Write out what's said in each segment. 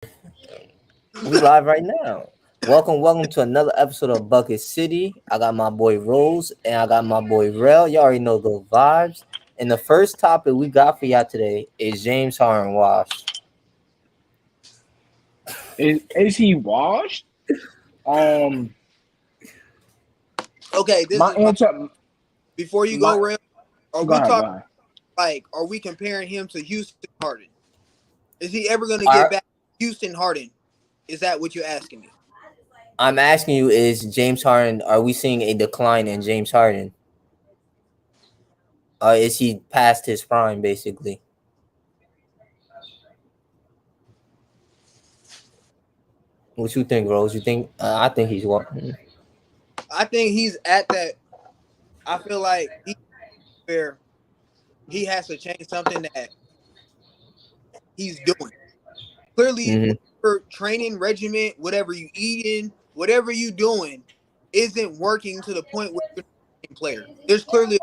We live right now. Welcome to another episode of Bucket City. I got my boy Rose and I got my boy Rel. You already know the vibes. And the first topic we got for y'all today is James Harden washed. Is he washed? Um, Okay, this my is my answer. before you My go real. Are Go we ahead. Go talking ahead. like are we comparing him to Houston Harden? Is he ever gonna All get right, back to Houston Harden? Is that what you're asking me? I'm asking you, is James Harden, are we seeing a decline in James Harden? Is he past his prime, basically? What you think, Rose? You think? I think he's what? I think he's at that. I feel like he's where he has to change something that he's doing. Clearly, Mm-hmm. whatever training regimen, whatever you eating, whatever you doing, isn't working to the point where you're a team player. There's clearly.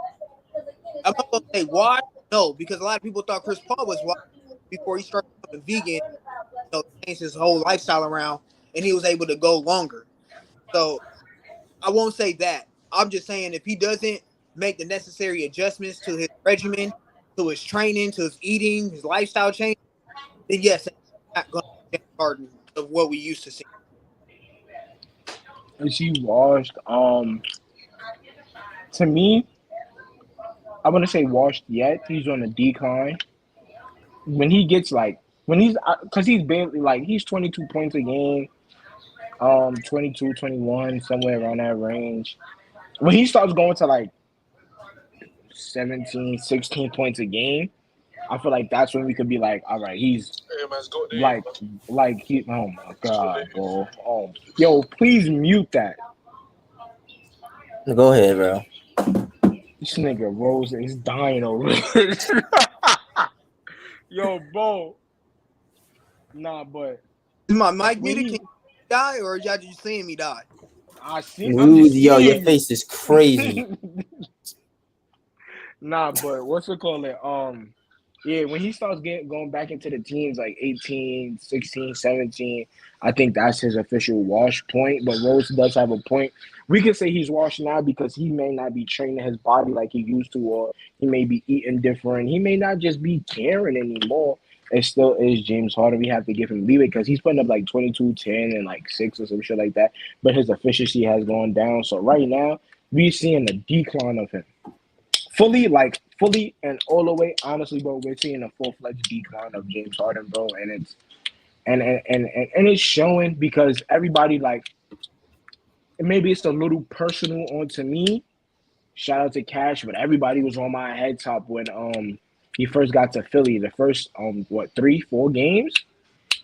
I'm not gonna say why. No, because a lot of people thought Chris Paul was why before he started becoming vegan. Changed his whole lifestyle around, and he was able to go longer. So I won't say that. I'm just saying if he doesn't make the necessary adjustments to his regimen, to his training, to his eating, his lifestyle change, then yes, he's not going to be James Harden of what we used to see. Is he washed? To me, I wouldn't say washed yet. He's on a decline. When he gets when he's because he's barely he's 22 points a game, 22, 21, somewhere around that range. When he starts going to 17, 16 points a game, I feel like that's when we could be like, all right, he's like he. Oh my god, bro. Oh, yo, please mute that. Go ahead, bro. This nigga Rose is dying over it. Yo, bro. Nah, but Is my mic when muted? Can he, you die, or y'all just seeing me die? I'm just Yo, your seeing face is crazy. you. Nah, but what's it called? Yeah, when he starts going back into the teams like 18, 16, 17, I think that's his official wash point. But Rose does have a point. We can say he's washed now because he may not be training his body like he used to, or he may be eating different. He may not just be caring anymore. It still is James Harden. We have to give him leeway because he's putting up like 22, 10, and like 6 or some shit like that. But his efficiency has gone down. So right now, we're seeing a decline of him. Fully and all the way, honestly, bro, we're seeing a full-fledged decline of James Harden, bro, and it's showing because everybody maybe it's a little personal onto me. Shout out to Cash, but everybody was on my head top when he first got to Philly. The first 3-4 games,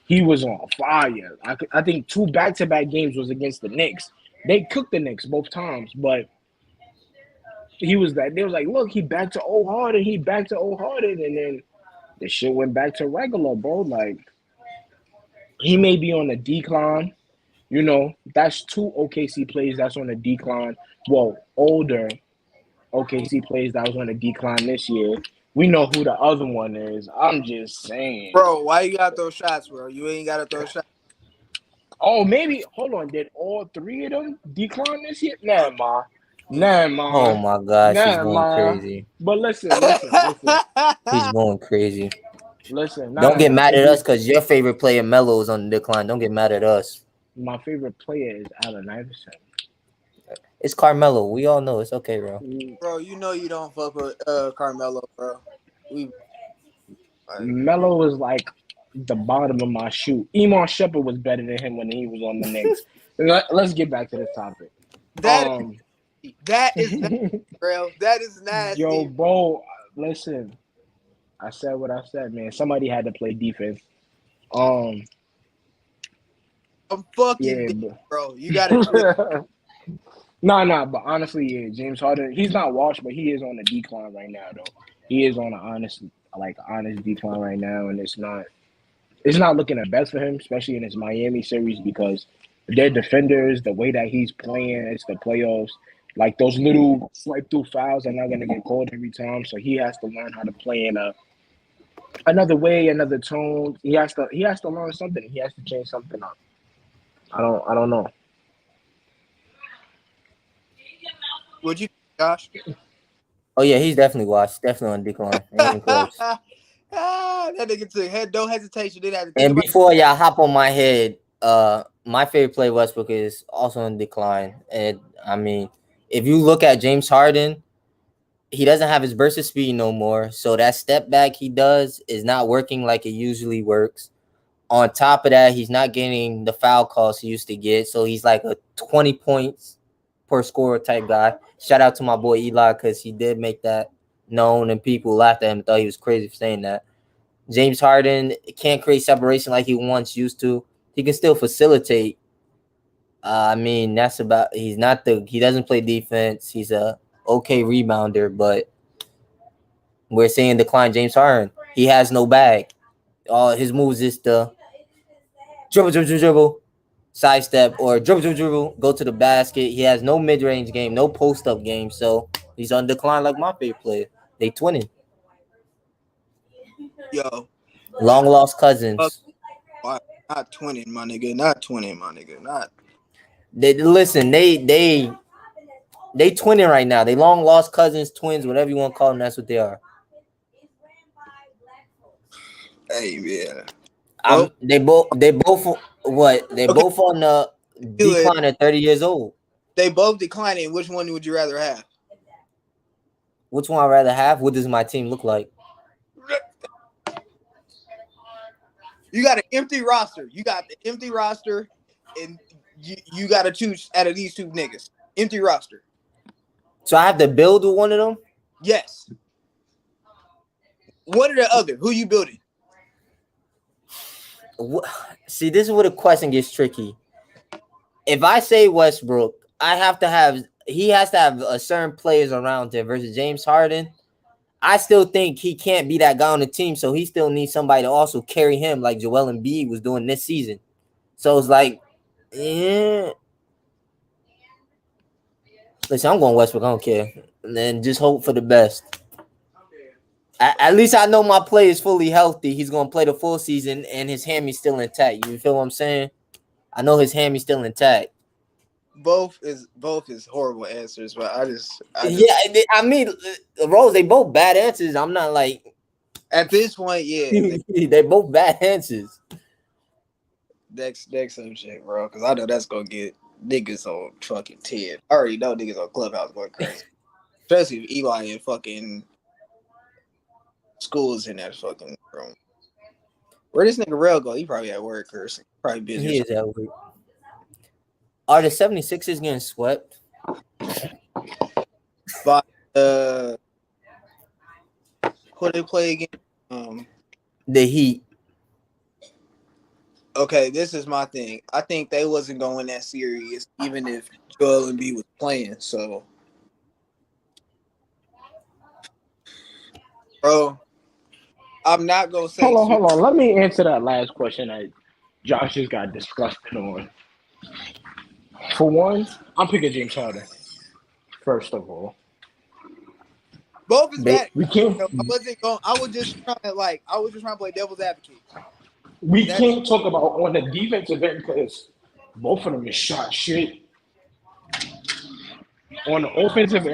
he was on fire. I think 2 back-to-back games was against the Knicks. They cooked the Knicks both times, but he was that they was like, look, he back to old Harden, and then the shit went back to regular, bro. Like he may be on a decline. That's 2 OKC plays that's on a decline. Well, older OKC plays that was on a decline this year. We know who the other one is. I'm just saying. Bro, why you got to throw shots, bro? You ain't got to throw shots. Oh, maybe hold on. Did all 3 of them decline this year? Nah, ma. Nah, Oh ma. my gosh, he's Nah, going ma. crazy. But listen. He's going crazy. Don't get Nah. mad at us because your favorite player Melo is on the decline. Don't get mad at us. My favorite player is Allen Iverson. It's Carmelo. We all know it's okay, bro. Bro, you know you don't fuck with Carmelo, bro. We like, Melo is like the bottom of my shoe. Iman Shepard was better than him when he was on the Knicks. Let's get back to this topic. that Um, that is nasty, bro. That is yo, nasty. bro, listen. I said what I said, man. Somebody had to play defense. Um, I'm fucking yeah, dead, bro. You gotta chill. but but honestly, yeah, James Harden, he's not washed, but he is on a decline right now, though. He is on an honest decline right now, and it's not looking the best for him, especially in his Miami series because their defenders, the way that he's playing, it's the playoffs. Like those little swipe through fouls are not gonna get called every time, so he has to learn how to play in another way, another tone. He has to learn something. He has to change something up. I don't know. Would you, Josh? Oh yeah, he's definitely washed. Definitely on decline. Ain't even close. That nigga took no hesitation. Didn't have to think And about. before y'all hop on my head, my favorite player Westbrook is also in decline. And I mean, if you look at James Harden, he doesn't have his burst of speed no more. So that step back he does is not working like it usually works. On top of that, he's not getting the foul calls he used to get. So he's like a 20 points per scorer type guy. Shout out to my boy Eli because he did make that known and people laughed at him and thought he was crazy for saying that. James Harden can't create separation like he once used to. He can still facilitate. I mean, that's about. He doesn't play defense. He's a okay rebounder, but we're seeing decline James Harden. He has no bag. All his moves is the dribble, sidestep, or dribble, go to the basket. He has no mid range game, no post up game. So he's on decline like my favorite player. They twinning. Yo, Long lost cousins. not 20, my nigga. Not 20, my nigga. Not. They listen. They twinning right now. They long lost cousins, twins, whatever you want to call them. That's what they are. Hey, yeah. They both what? They Okay. both on the decline at 30 years old. They both declining. Which one would you rather have? Which one I'd rather have? What does my team look like? You got an empty roster. You got the empty roster, and you got to choose out of these two niggas. Empty roster. So I have to build with one of them? Yes. One or the other. Who you building? See, this is where the question gets tricky. If I say Westbrook, he has to have a certain players around him versus James Harden. I still think he can't be that guy on the team, so he still needs somebody to also carry him like Joel Embiid was doing this season. So it's like, yeah. Listen, I'm going Westbrook. I don't care. And then just hope for the best. At least I know my play is fully healthy. He's going to play the full season, and his hammy's still intact. You feel what I'm saying? I know his hammy's still intact. Both is horrible answers, but I just yeah. I mean, Rose, they both bad answers. I'm not like at this point, yeah, they both bad answers. Next some shit, bro, because I know that's gonna get niggas on fucking 10. I already know niggas on Clubhouse going crazy, especially if Eli and fucking schools in that fucking room. Where this nigga Rel go? He probably at work or probably busy. He is at work. Are the 76ers getting swept? But who they play again? The Heat. Okay, this is my thing. I think they wasn't going that serious, even if Joel Embiid was playing. So, bro, I'm not gonna say. Hold on. Let me answer that last question that Josh just got disgusted on. For one, I'm picking James Harden. First of all, Both is bad. We can't. I wasn't going. I was just trying to play devil's advocate. We can't talk about on the defensive end because both of them is shot shit. On the offensive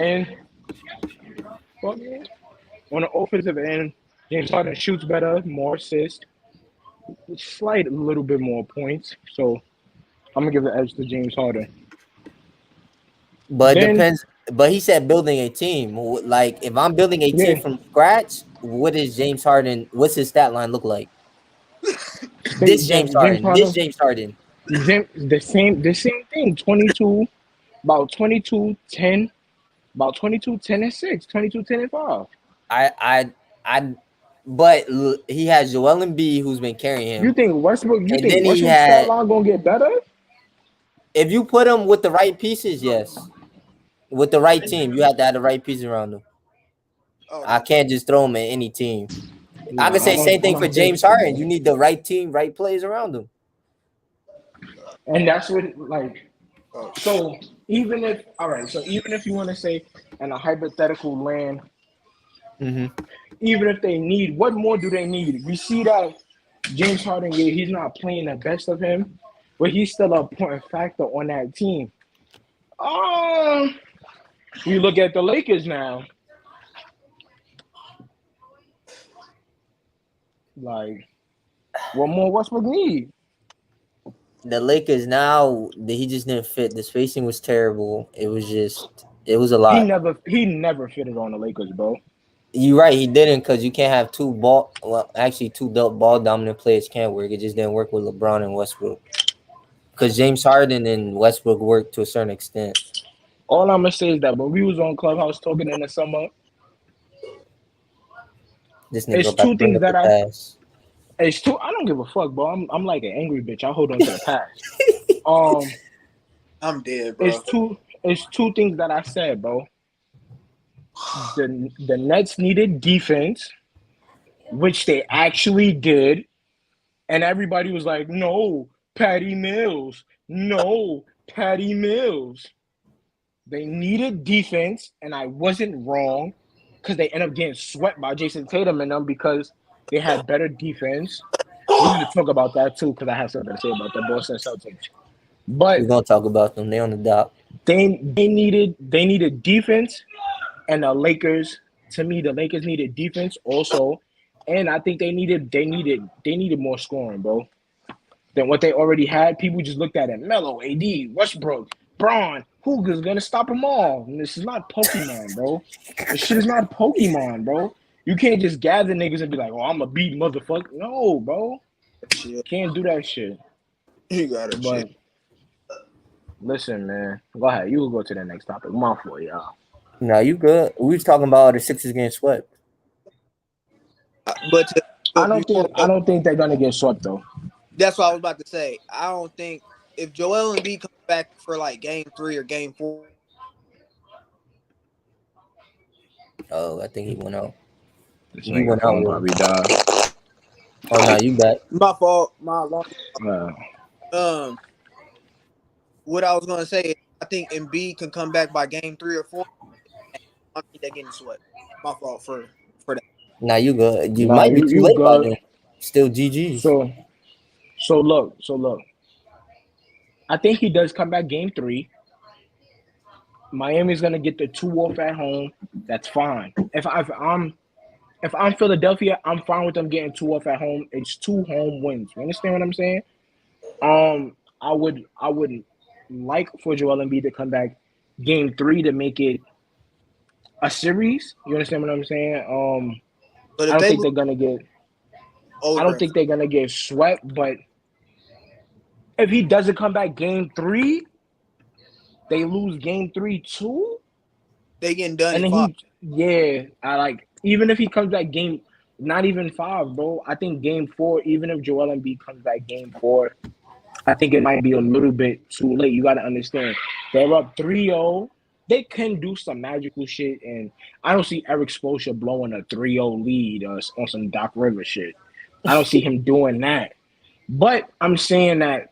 end, James Harden shoots better, more assists, slight little bit more points. So I'm gonna give the edge to James Harden. But it depends. But he said building a team. Like if I'm building a team from scratch, what is James Harden? What's his stat line look like? This James Harden. The same thing. 22, about 22, 10, about 22, 10 and 6, 22, 10 and 5. But he has Joel Embiid who's been carrying him. You think Westbrook's stat line gonna get better? If you put him with the right pieces, yes. With the right team, you have to have the right pieces around him. I can't just throw him in any team. I can say same thing for James Harden. You need the right team, right players around him. And that's what even if you want to say in a hypothetical land Mm-hmm. Even if they need, what more do they need? We see that James Harden, yeah, he's not playing the best of him, but he's still an important factor on that team. You look at the Lakers now. Like, what more Westbrook need? The Lakers now, he just didn't fit. The spacing was terrible. It was a He lot. never fitted on the Lakers, bro. You're right, he didn't, because you can't have two ball dominant players can't work. It just didn't work with LeBron and Westbrook. Because James Harden and Westbrook worked to a certain extent. All I'm gonna say is that when we was on Clubhouse talking in the summer, This nigga it's about to two bring things up the that past. I don't give a fuck, bro. I'm like an angry bitch. I hold on to the past. I'm dead, bro. It's two things that I said, bro. The Nets needed defense, which they actually did, and everybody was like, "No, Patty Mills. No, Patty Mills." They needed defense, and I wasn't wrong because they ended up getting swept by Jason Tatum and them because they had better defense. We need to talk about that too because I have something to say about the Boston Celtics. We're But gonna talk about them. They on the dock. they needed defense, and the Lakers, to me, the Lakers needed defense also, and I think they needed more scoring, bro, than what they already had. People just looked at it. Melo, AD, Westbrook, Braun, who is gonna stop them all? And this is not Pokemon, bro. This shit is not Pokemon, bro. You can't just gather niggas and be like, "Oh, I'm a beat motherfucker." No, bro, Shit. can't do that shit. You got it, shit. But listen, man, go ahead. You will go to the next topic. My fault, y'all. Now you good. We was talking about the Sixers getting swept. But before I don't think they're gonna get swept though. that's what I was about to say. I don't think if Joel Embiid comes back for like game 3 or game 4. Oh, I think he went out. This You nigga went out phone with. probably died. Oh no, you back. My fault. My long. Uh, What I was gonna say is I think Embiid can come back by game 3 or 4. And I think they're getting swept. My fault for that. Now you good. You nah, might be too you late by good. then. Still GG's. So look. I think he does come back game 3. Miami's gonna get the 2 off at home. That's fine. If I'm Philadelphia, I'm fine with them getting 2 off at home. It's 2 home wins. You understand what I'm saying? I would like for Joel Embiid to come back game 3 to make it a series. You understand what I'm saying? But I if don't they think lose they're gonna get. I over, don't think they're gonna get swept. But if he doesn't come back game 3, they lose game 3 too. they getting done And in then 5. I like, even if he comes back game, not even 5, bro. I think game 4, even if Joel Embiid comes back game 4, I think it might be a little bit too late. You got to understand, they're up 3-0. They can do some magical shit, and I don't see Eric Spoelstra blowing a 3-0 lead on some Doc Rivers shit. I don't see him doing that. But I'm saying that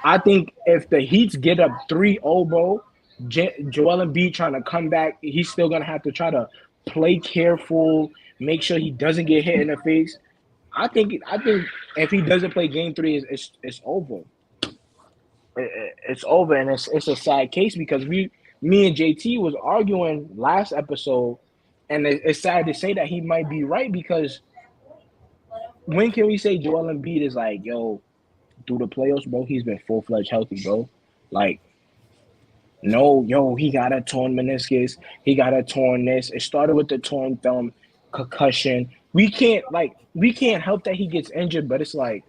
I think if the Heats get up 3-0, bro, Joel Embiid trying to come back, he's still going to have to try to play careful, make sure he doesn't get hit in the face. I think if he doesn't play game 3, it's over. It's over, and it's a sad case because me and JT was arguing last episode, and it's sad to say that he might be right because when can we say Joel Embiid is like, yo, through the playoffs, bro, he's been full-fledged healthy, bro. Like, no, yo, he got a torn meniscus. He got a torn this. It started with the torn thumb, concussion. We can't help that he gets injured, but it's like,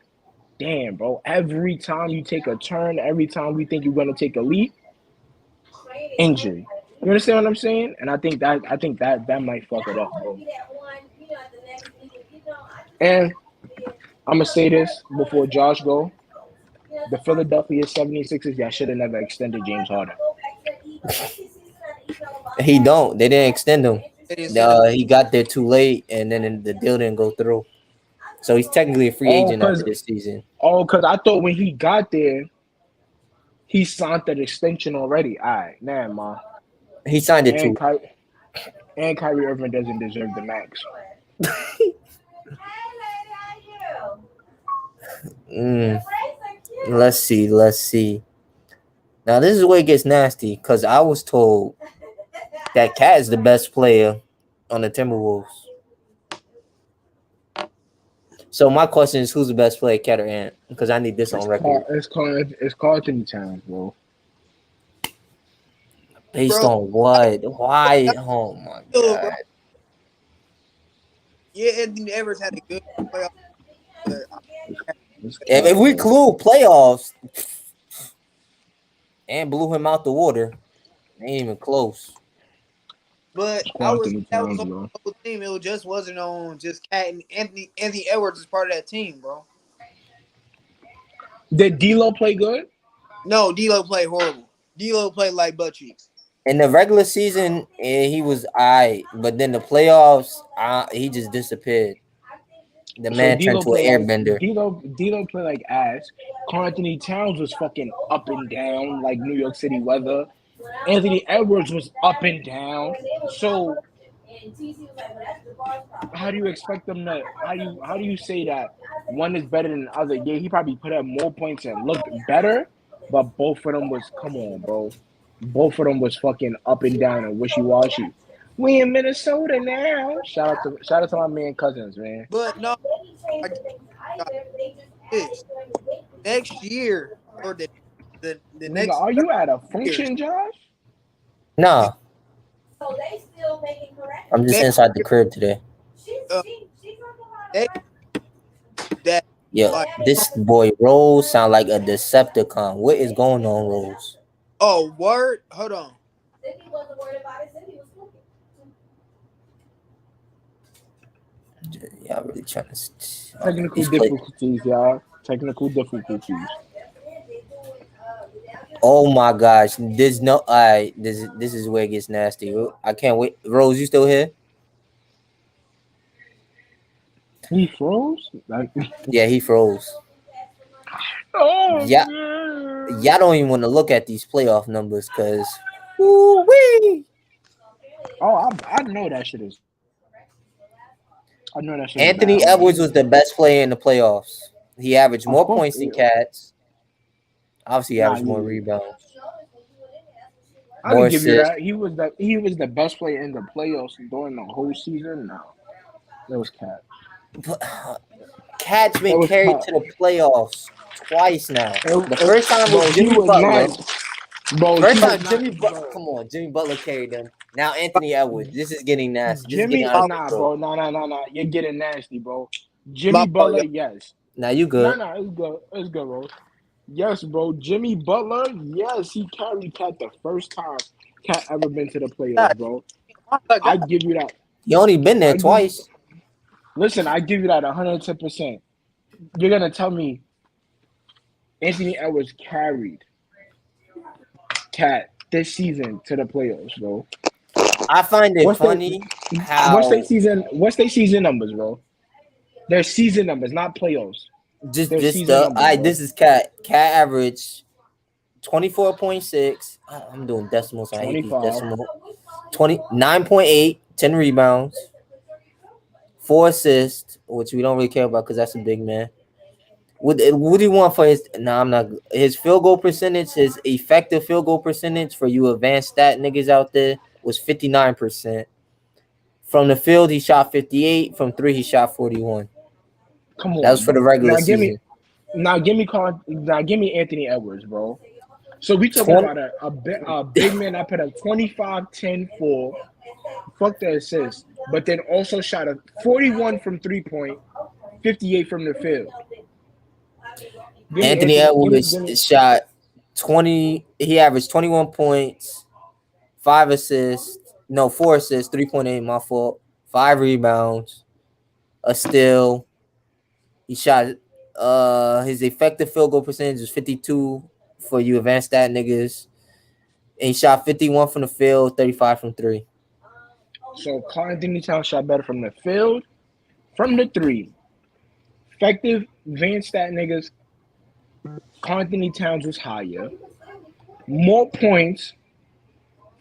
damn, bro. Every time you take a turn, every time we think you're gonna take a leap, injury. You understand what I'm saying? And I think that might fuck it up, bro. And I'm gonna say this before Josh go. The Philadelphia 76ers, y'all should have never extended James Harden. He don't. They didn't extend him. They didn't send him. He got there too late, and then the deal didn't go through. So he's technically a free agent after this season. Because I thought when he got there, he signed that extension already. All right, nah, man. He signed it too. And Kyrie Irving doesn't deserve the max. Let's see. Let's see. Now this is where it gets nasty because I was told that Cat is the best player on the Timberwolves. So my question is, who's the best player, Cat or Ant? Because I need this on record. It's Carlton Towns, bro. Based Bro, on what? Why? Oh my bro. god. Yeah, Anthony Edwards had a good playoff. But If we include playoffs, and blew him out the water, ain't even close. But that was on the whole team. It just wasn't on just Cat and Anthony Edwards is part of that team, bro. Did D'Lo play good? No, D'Lo played horrible. D'Lo played like butt cheeks. In the regular season, he was alright, but then the playoffs, he just disappeared. The man turned to an airbender. D'Lo played like ass. Karl Anthony Towns was fucking up and down like New York City weather. Anthony Edwards was up and down. So how do you expect them to? How do you say that one is better than the other? Yeah, he probably put up more points and looked better, but both of them was come on, bro. Both of them was fucking up and down and wishy washy. We in Minnesota now. Shout out to my man Cousins, man. But no, this next year or the Nigga, next. are you at a function, Josh? Nah. I'm just inside the crib today. Yo, this boy Rose sound like a Decepticon. What is going on, Rose? Oh, word? Hold on. Y'all really trying to technical difficulties, y'all. Technical difficulties. Oh my gosh, there's no. This is where it gets nasty. I can't wait. Rose, you still here? He froze. Yeah, he froze. Oh yeah, y'all don't even want to look at these playoff numbers because. Woo-wee. Oh, I know that shit is. I know that shit. Anthony Edwards was the best player in the playoffs. He averaged more points than Cats. Obviously, he averaged more rebounds. I can give you that. He was the best player in the playoffs during the whole season. No, it was Cat. Cat's been carried to the playoffs twice now. The first time was Jimmy Butler. First time Jimmy Butler. Come on, Jimmy Butler carried them. Now Anthony Edwards. This is getting nasty. Jimmy, bro. No. You're getting nasty, bro. Jimmy Butler, yes. Now you good. No, it's good. It's good, bro. Yes, bro. Jimmy Butler, yes, he carried Cat the first time Cat ever been to the playoffs, bro. I give you that. He only been there twice. Listen, I give you that 110%. You're gonna tell me Anthony Edwards carried Cat this season to the playoffs, bro. I find it funny how what's their season numbers, bro? Their season numbers, not playoffs. This is Cat. Cat average 24.6. I'm doing decimals. I hate these decimals. 29.8, 10 rebounds, 4 assists, which we don't really care about because that's a big man. What do you want for his? No, I'm not. His field goal percentage, his effective field goal percentage for you advanced stat niggas out there was 59%. From the field, he shot 58. From 3, he shot 41. Come on, that was for the regular season. Give me Anthony Edwards, bro. So we talking about a big man that put up 25, 10, 4. Fuck the assist, but then also shot a 41 from 3-point, 58 from the field. Anthony Edwards shot 20. He averaged 21 points, 4 assists, 3.8. My fault. 5 rebounds, a steal. He shot. His effective field goal percentage was 52 for you advanced stat niggas, and he shot 51 from the field, 35 from 3. So Karl Anthony Towns shot better from the field, from the 3. Effective advanced stat niggas. Karl Anthony Towns was higher. More points,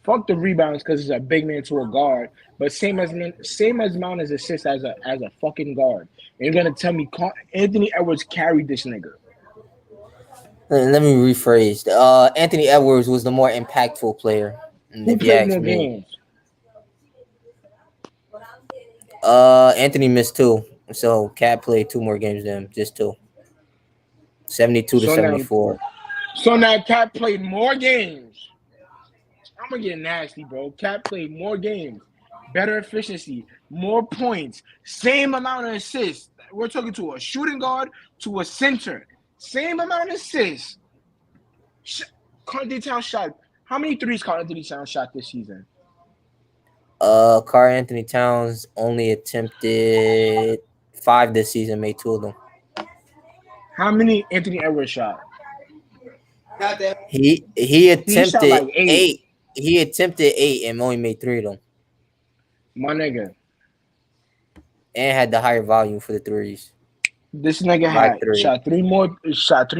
Fuck the rebounds because it's a big man to a guard, but same as amount as assists as a fucking guard. And you're gonna tell me Anthony Edwards carried this nigga? Let me rephrase. Anthony Edwards was the more impactful player, Who if you played ask more me. games? Anthony missed 2, so Cat played 2 more games than him, just 2. 72 to So now, 74. Cat played more games. I'm gonna get nasty, bro. Cat played more games, better efficiency, more points, same amount of assists. We're talking to a shooting guard, to a center, same amount of assists. Carl Anthony Towns shot. How many threes Carl Anthony Towns shot this season? Carl Anthony Towns only attempted 5 this season, made 2 of them. How many Anthony Edwards shot? Not that. He He shot attempted like 8. He attempted 8 and only made 3 of them, My nigga, and had the higher volume for the threes. this nigga By had 3. shot three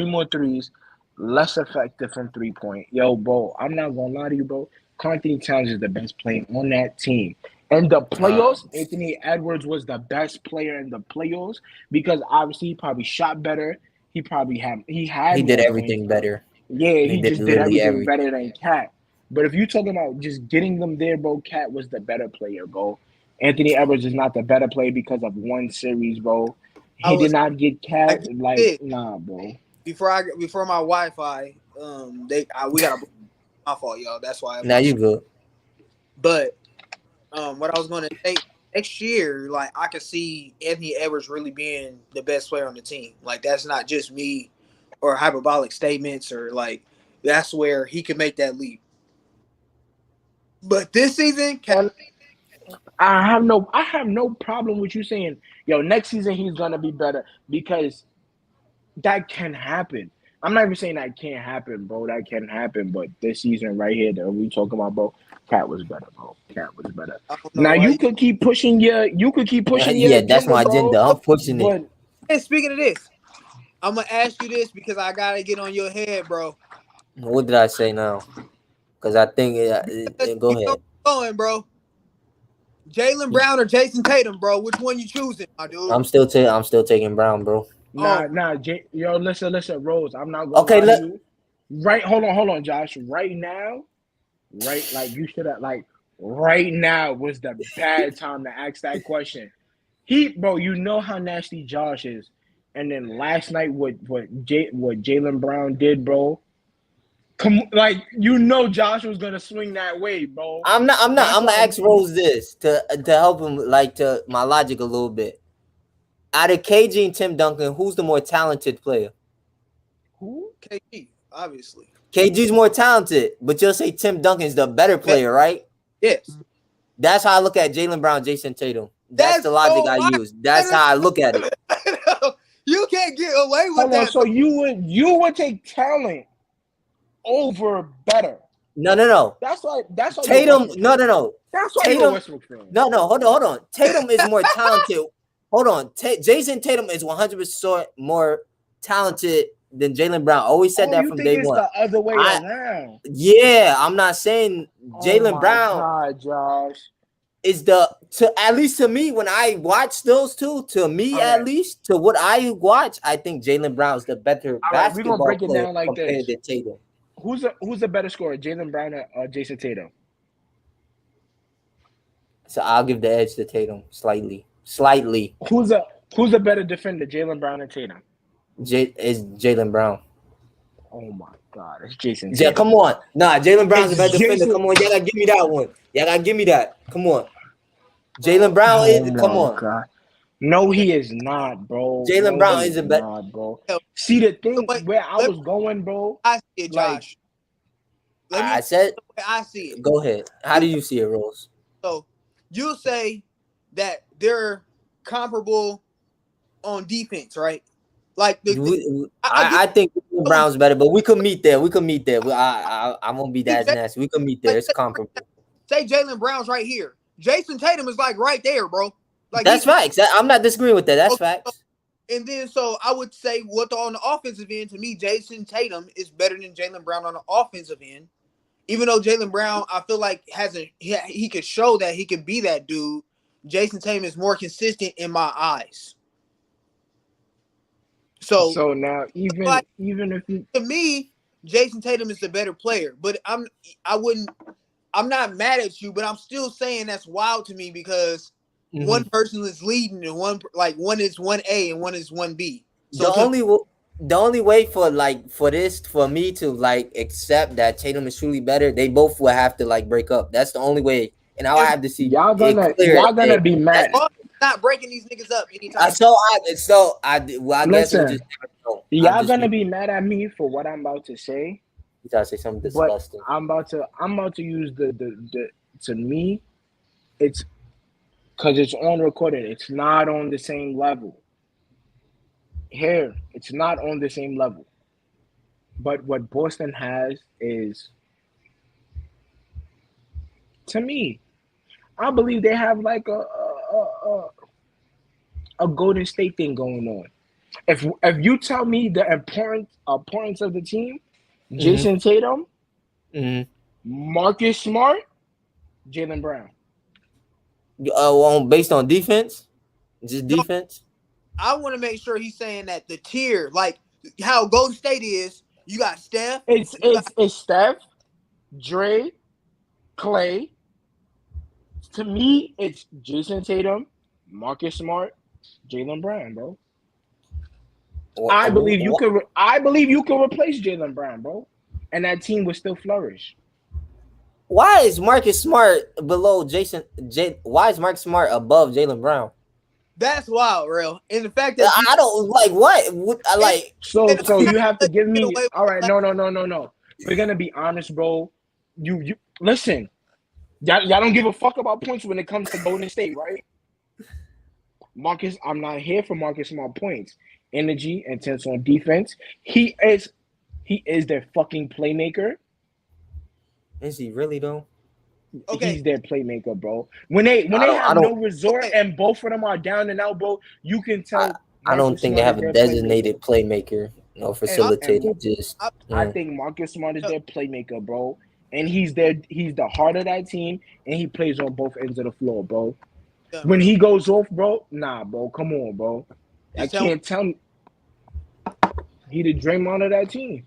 more threes, less effective from 3-point. Yo, bro, I'm not gonna lie to you, bro. Carl Anthony Towns is the best player on that team. And the playoffs, Anthony Edwards was the best player in the playoffs because obviously he probably shot better. He probably had He more did points. everything better. Yeah, he did just did literally everything everything. better than Cat. But if you're talking about just getting them there, bro, Cat was the better player, bro. Anthony Edwards is not the better player because of one series, bro. He did not get Cat. Like, nah, bro. Before my Wi-Fi, we got my fault, y'all. That's why. Now you good. But what I was going to say, next year, like I could see Anthony Edwards really being the best player on the team. Like that's not just me or hyperbolic statements or like that's where he could make that leap. But this season, I have no problem with you saying, yo, next season he's gonna be better because that can happen. I'm not even saying that can't happen, bro. That can happen, but this season right here that we talking about, bro, Cat was better, bro. Cat was better. Now you could keep pushing your Yeah, that's my agenda. I'm pushing it. And speaking of this, I'm gonna ask you this because I gotta get on your head, bro. What did I say now? Because I think go ahead. Going, bro. Jaylen Brown or Jason Tatum, bro? Which one you choosing, my dude? I'm still taking Brown, bro. Nah, yo, listen, Rose. I'm not gonna lie to you. Right, hold on, Josh. Right now, like you should have, like, right now was the bad time to ask that question. Bro, you know how nasty Josh is, and then last night what Jaylen Brown did, bro. Come, like you know, Josh was gonna swing that way, bro. I'm gonna ask Rose this to help him, like, to my logic a little bit. Out of KG and Tim Duncan, who's the more talented player? Who? KG, obviously. KG's more talented, but you'll say Tim Duncan's the better player, right? Yes. That's how I look at Jaylen Brown, Jason Tatum. That's the logic I use. That's how I look at it. You can't get away with that. So you would take talent over better. No. That's why Tatum. No. That's why Tatum. you're a Westbrook fan. No. Hold on. Tatum is more talented. Hold on. Jason Tatum is 100% more talented than Jaylen Brown. Always said that from day one. The other way around. Yeah, I'm not saying Jaylen Brown. God, Josh. Is at least to me, when I watch those two, at least to what I watch, I think Jaylen Brown is the better basketball we're gonna break it player down like compared this. to Tatum. Who's a better scorer, Jaylen Brown or Jason Tatum? So I'll give the edge to Tatum slightly. Who's a better defender, Jaylen Brown or Tatum? Is Jaylen Brown. Oh my God, it's Jason Tatum. Yeah, come on. Nah, Jaylen Brown's a better defender. Come on, y'all gotta give me that one. Y'all gotta give me that. Come on. Jaylen Brown is. Come on. God. No, he is not, bro. Jaylen Brown is a better. Bro. See the thing where I was going, bro. I see it, Josh. I said. I see it. Go ahead. How do you see it, Rose? So you'll say that they're comparable on defense, right? Like I think Brown's better, but we could meet there. I won't be that nasty. We could meet there. It's comparable. Say Jaylen Brown's right here. Jason Tatum is like right there, bro. Like that's facts. I'm not disagreeing with that. That's facts. And then so I would say on the offensive end, to me, Jason Tatum is better than Jaylen Brown on the offensive end. even though Jaylen Brown, I feel like he could show that he could be that dude. Jason Tatum is more consistent in my eyes. So now like even if you to me, Jason Tatum is the better player. But I'm not mad at you, but I'm still saying that's wild to me because one person is leading and one is 1A and one is 1B. So the only way for me to like accept that Tatum is truly better, they both will have to like break up. That's the only way, and I'll have to see it clear. y'all gonna be mad. Not breaking these niggas up anytime. I guess we'll Listen, just y'all gonna be mad at me for what I'm about to say. You gotta say something disgusting. But I'm about to use the to me, it's because it's on recording. It's not on the same level. Here, it's not on the same level. But what Boston has is, to me, I believe they have like a Golden State thing going on. If you tell me the importance of the team, Jason Tatum, Marcus Smart, Jaylen Brown. Based on defense, just defense. I want to make sure he's saying that the tier, like how Golden State is, you got Steph. It's Steph, Dre, Clay. To me, it's Jason Tatum, Marcus Smart, Jaylen Brown, bro. I believe you could replace Jaylen Brown, bro, and that team would still flourish. Why is Marcus Smart below Why is Marcus Smart above Jaylen Brown? That's wild, real. And the fact that I don't like what I like. So you have to give me. All right, no. We're gonna be honest, bro. You listen. Y'all don't give a fuck about points when it comes to Golden State, right? Marcus, I'm not here for Marcus Smart points. Energy, intense on defense. He is their fucking playmaker. Is he really though? Okay. He's their playmaker, bro. When they have no resort and both of them are down and out, bro, you can tell. I don't think they have a designated playmaker, no facilitator. I think Marcus Smart is their playmaker, bro. And he's the heart of that team, and he plays on both ends of the floor, bro. Yeah. When he goes off, bro, nah, bro, come on, bro. I can't tell me. He the Draymond of that team.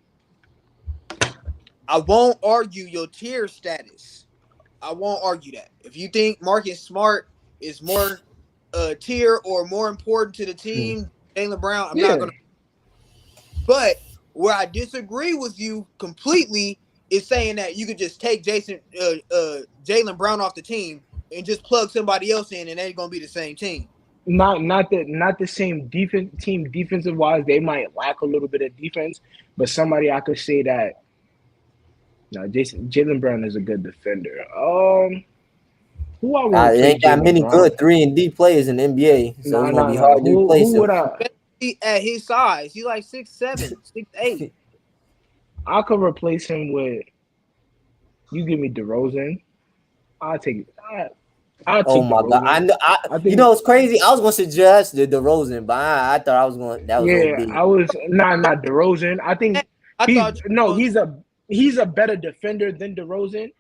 I won't argue your tier status. I won't argue that. If you think Marcus Smart is more tier or more important to the team, Jaylen Brown, I'm not gonna. But where I disagree with you completely is saying that you could just take Jaylen Brown off the team and just plug somebody else in, and they're gonna be the same team. Not the same team defensive wise. They might lack a little bit of defense, but somebody I could say that. No, Jaylen Brown is a good defender. Who I want? They ain't got many good 3-and-D players in the NBA, so it's gonna be hard to replace him. At his size, he's like 6'7", 6'8". I could replace him with. You give me DeRozan, I'll take it. Oh my God! I think, you know it's crazy. I was gonna suggest the DeRozan, but I thought I was going. That was I was not DeRozan. I think he's a better defender than DeRozan.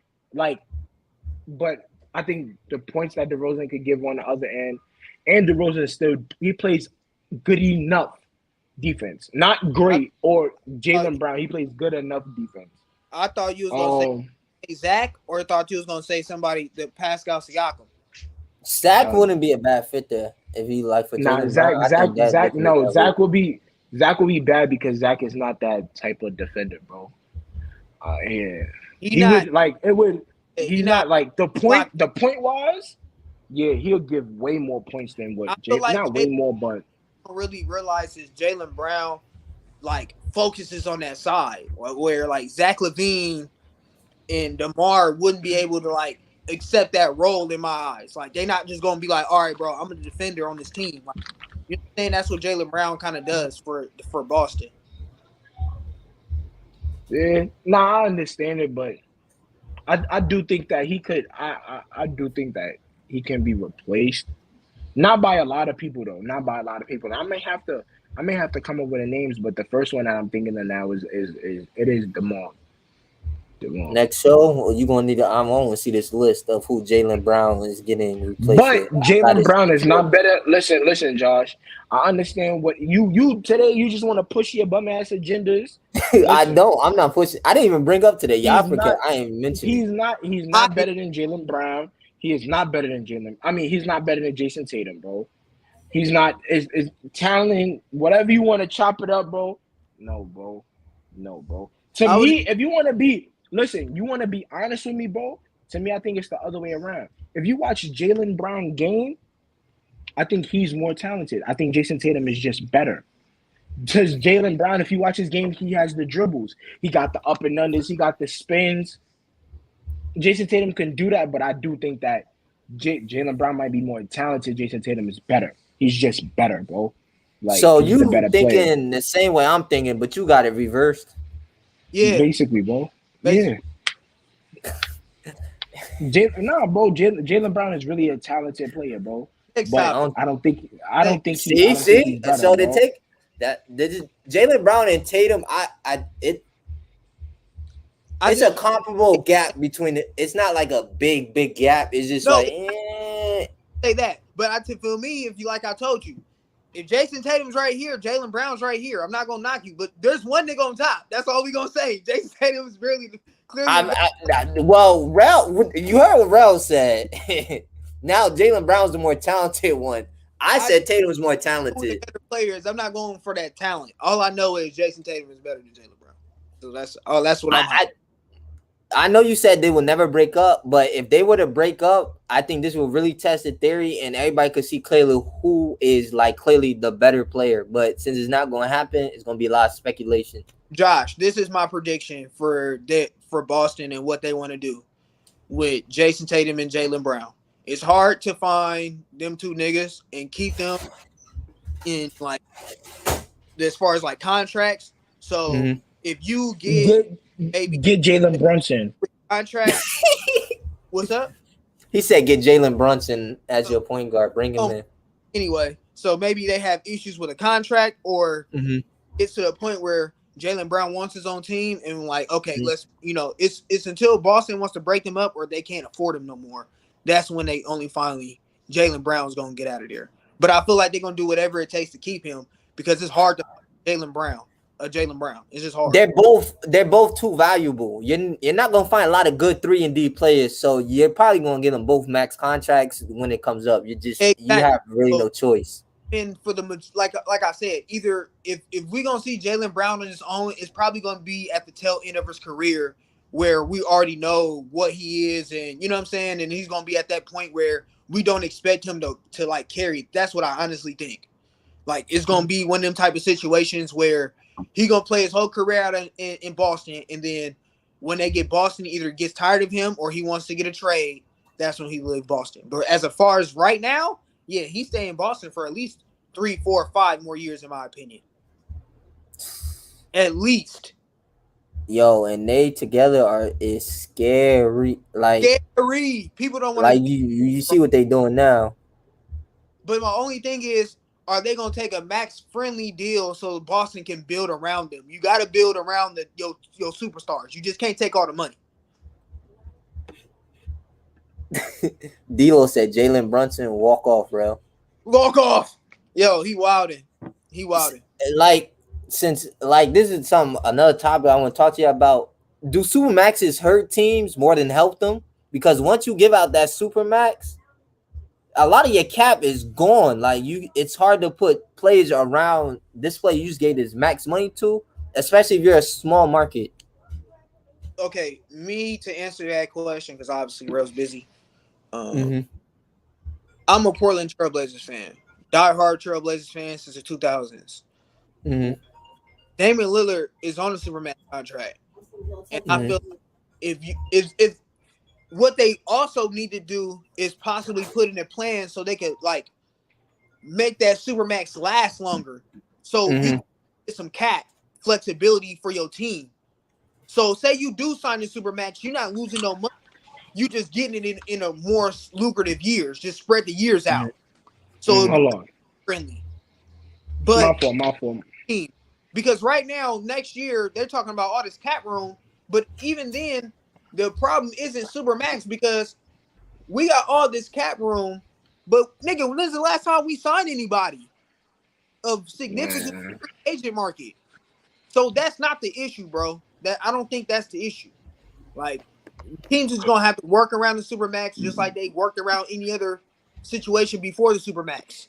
But I think the points that DeRozan could give on the other end, and DeRozan he plays good enough defense, not great. Or Jaylen Brown, he plays good enough defense. I thought you was gonna say Zach, or I thought you was gonna say somebody that Pascal Siakam. Zach wouldn't be a bad fit there if he for Zach will be bad because Zach is not that type of defender, bro. He's not like the point wise. Yeah, he'll give way more points than what not way more, but really realizes Jaylen Brown focuses on that side where Zach LaVine and DeMar wouldn't be able to accept that role in my eyes. They're not just gonna be all right, bro, I'm a defender on this team. You know what I'm saying? That's what Jaylen Brown kind of does for Boston. Yeah, I understand it, but I do think that he could. I do think that he can be replaced, not by a lot of people though. Not by a lot of people. I may have to come up with the names, but the first one that I'm thinking of now is DeMar. Next show, you gonna need to. I want to see this list of who Jaylen Brown is getting replaced But with. Jaylen Brown is not better. Listen, Josh. I understand what you today. You just want to push your bum ass agendas. I Listen, don't. I'm not pushing. I didn't even bring up today. Y'all he's forget. not. I ain't mentioning. He's I not better than Jaylen Brown. He is not better than Jaylen. I mean, he's not better than Jason Tatum, bro. He's not. Is talent. Whatever you want to chop it up, bro. No, bro. No, bro. To I was me, if you want to be, listen, you want to be honest with me, bro. To me, I think it's the other way around. If you watch Jaylen Brown game, I think he's more talented. I think Jason Tatum is just better. Because Jaylen Brown, if you watch his game, he has the dribbles. He got the up and unders. He got the spins. Jason Tatum can do that, but I do think that Jaylen Brown might be more talented. Jason Tatum is better. He's just better, bro. Like, So he's the you better player. thinking the same way I'm thinking, but you got it reversed. yeah. Basically, bro. Basically. Yeah. Bro. Jaylen Brown is really a talented player, bro. Next But topic. I don't think he's See. better, So they bro. take that. This is Jaylen Brown and Tatum. It's a comparable gap between it. It's not like a big gap. It's just like say that. But for me, if you like, I told you, if Jason Tatum's right here, Jaylen Brown's right here. I'm not gonna knock you, but there's one nigga on top. That's all we gonna say. Jason Tatum is clearly. Well, Rel, you heard what Rel said. Now Jaylen Brown's the more talented one. I said Tatum was more talented. Better players. I'm not going for that talent. All I know is Jason Tatum is better than Jaylen Brown. So that's what I know you said they will never break up, but if they were to break up, I think this will really test the theory, and everybody could see clearly who is like clearly the better player. But since it's not going to happen, it's going to be a lot of speculation. Josh, this is my prediction for Boston and what they want to do with Jason Tatum and Jaylen Brown. It's hard to find them two niggas and keep them in like as far as like contracts. So if you get Jalen Brunson contract, what's up? He said get Jalen Brunson as your point guard. Bring him in. Anyway, so maybe they have issues with a contract or it's to the point where Jaylen Brown wants his own team and like, okay, let's, it's until Boston wants to break them up or they can't afford him no more. That's when they only finally Jaylen Brown's going to get out of there. But I feel like they're going to do whatever it takes to keep him because it's hard to Jaylen Brown. It's just hard. They're both too valuable. You're not going to find a lot of good 3-and-D players, so you're probably going to get them both max contracts when it comes up. You have really no choice. And for the like I said, either if we're gonna see Jaylen Brown on his own, it's probably gonna be at the tail end of his career where we already know what he is, and you know what I'm saying, and he's gonna be at that point where we don't expect him to like carry. That's what I honestly think. Like it's gonna be one of them type of situations where he gonna play his whole career out in Boston, and then when they get Boston, either gets tired of him or he wants to get a trade. That's when he leaves Boston. But as far as right now. Yeah, he's staying in Boston for at least 3, 4, 5 more years, in my opinion. At least. Yo, and they together is scary. Like scary. People don't want like you see what they doing now. But my only thing is, are they gonna take a max friendly deal so Boston can build around them? You got to build around your superstars. You just can't take all the money. D'Lo said Jalen Brunson walk off, bro. Walk off. Yo, he wilding. Like, since like this is another topic I want to talk to you about. Do Supermaxes hurt teams more than help them? Because once you give out that Supermax, a lot of your cap is gone. Like it's hard to put players around this player you just gave this max money to, especially if you're a small market. Okay, me to answer that question, because obviously Rel's busy. I'm a Portland Trailblazers fan. Die-hard Trailblazers fan since the 2000s. Damian Lillard is on a Supermax contract. And I feel like if what they also need to do is possibly put in a plan so they could like make that Supermax last longer. So you get some cap flexibility for your team. So say you do sign the Supermax, you're not losing no money. You just getting it in a more lucrative years. Just spread the years out. So it's friendly. But my fault. Because right now, next year, they're talking about all this cap room. But even then, the problem isn't Supermax because we got all this cap room. But nigga, when's the last time we signed anybody of significance in Man. the free agent market? So that's not the issue, bro. That I don't think that's the issue. Like teams is gonna have to work around the Supermax just like they worked around any other situation before the Supermax.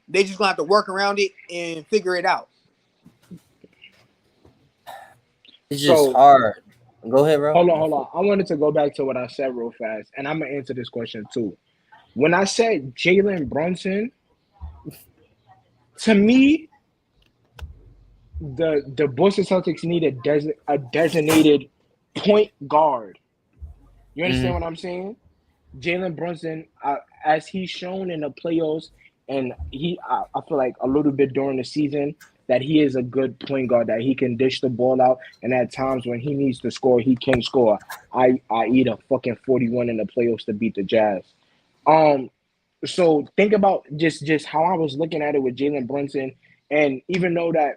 They just gonna have to work around it and figure it out. It's just So hard. Go ahead, bro. hold on. I wanted to go back to what I said real fast, and I'm gonna answer this question too. When I said Jalen Brunson, to me, the Boston Celtics need a designated point guard. You understand Mm-hmm. what I'm saying? Jalen Brunson, as he's shown in the playoffs, and I feel like a little bit during the season that he is a good point guard, that he can dish the ball out, and at times when he needs to score, he can score. I eat a fucking 41 in the playoffs to beat the Jazz. Um, so think about just how I was looking at it with Jalen Brunson, and even though that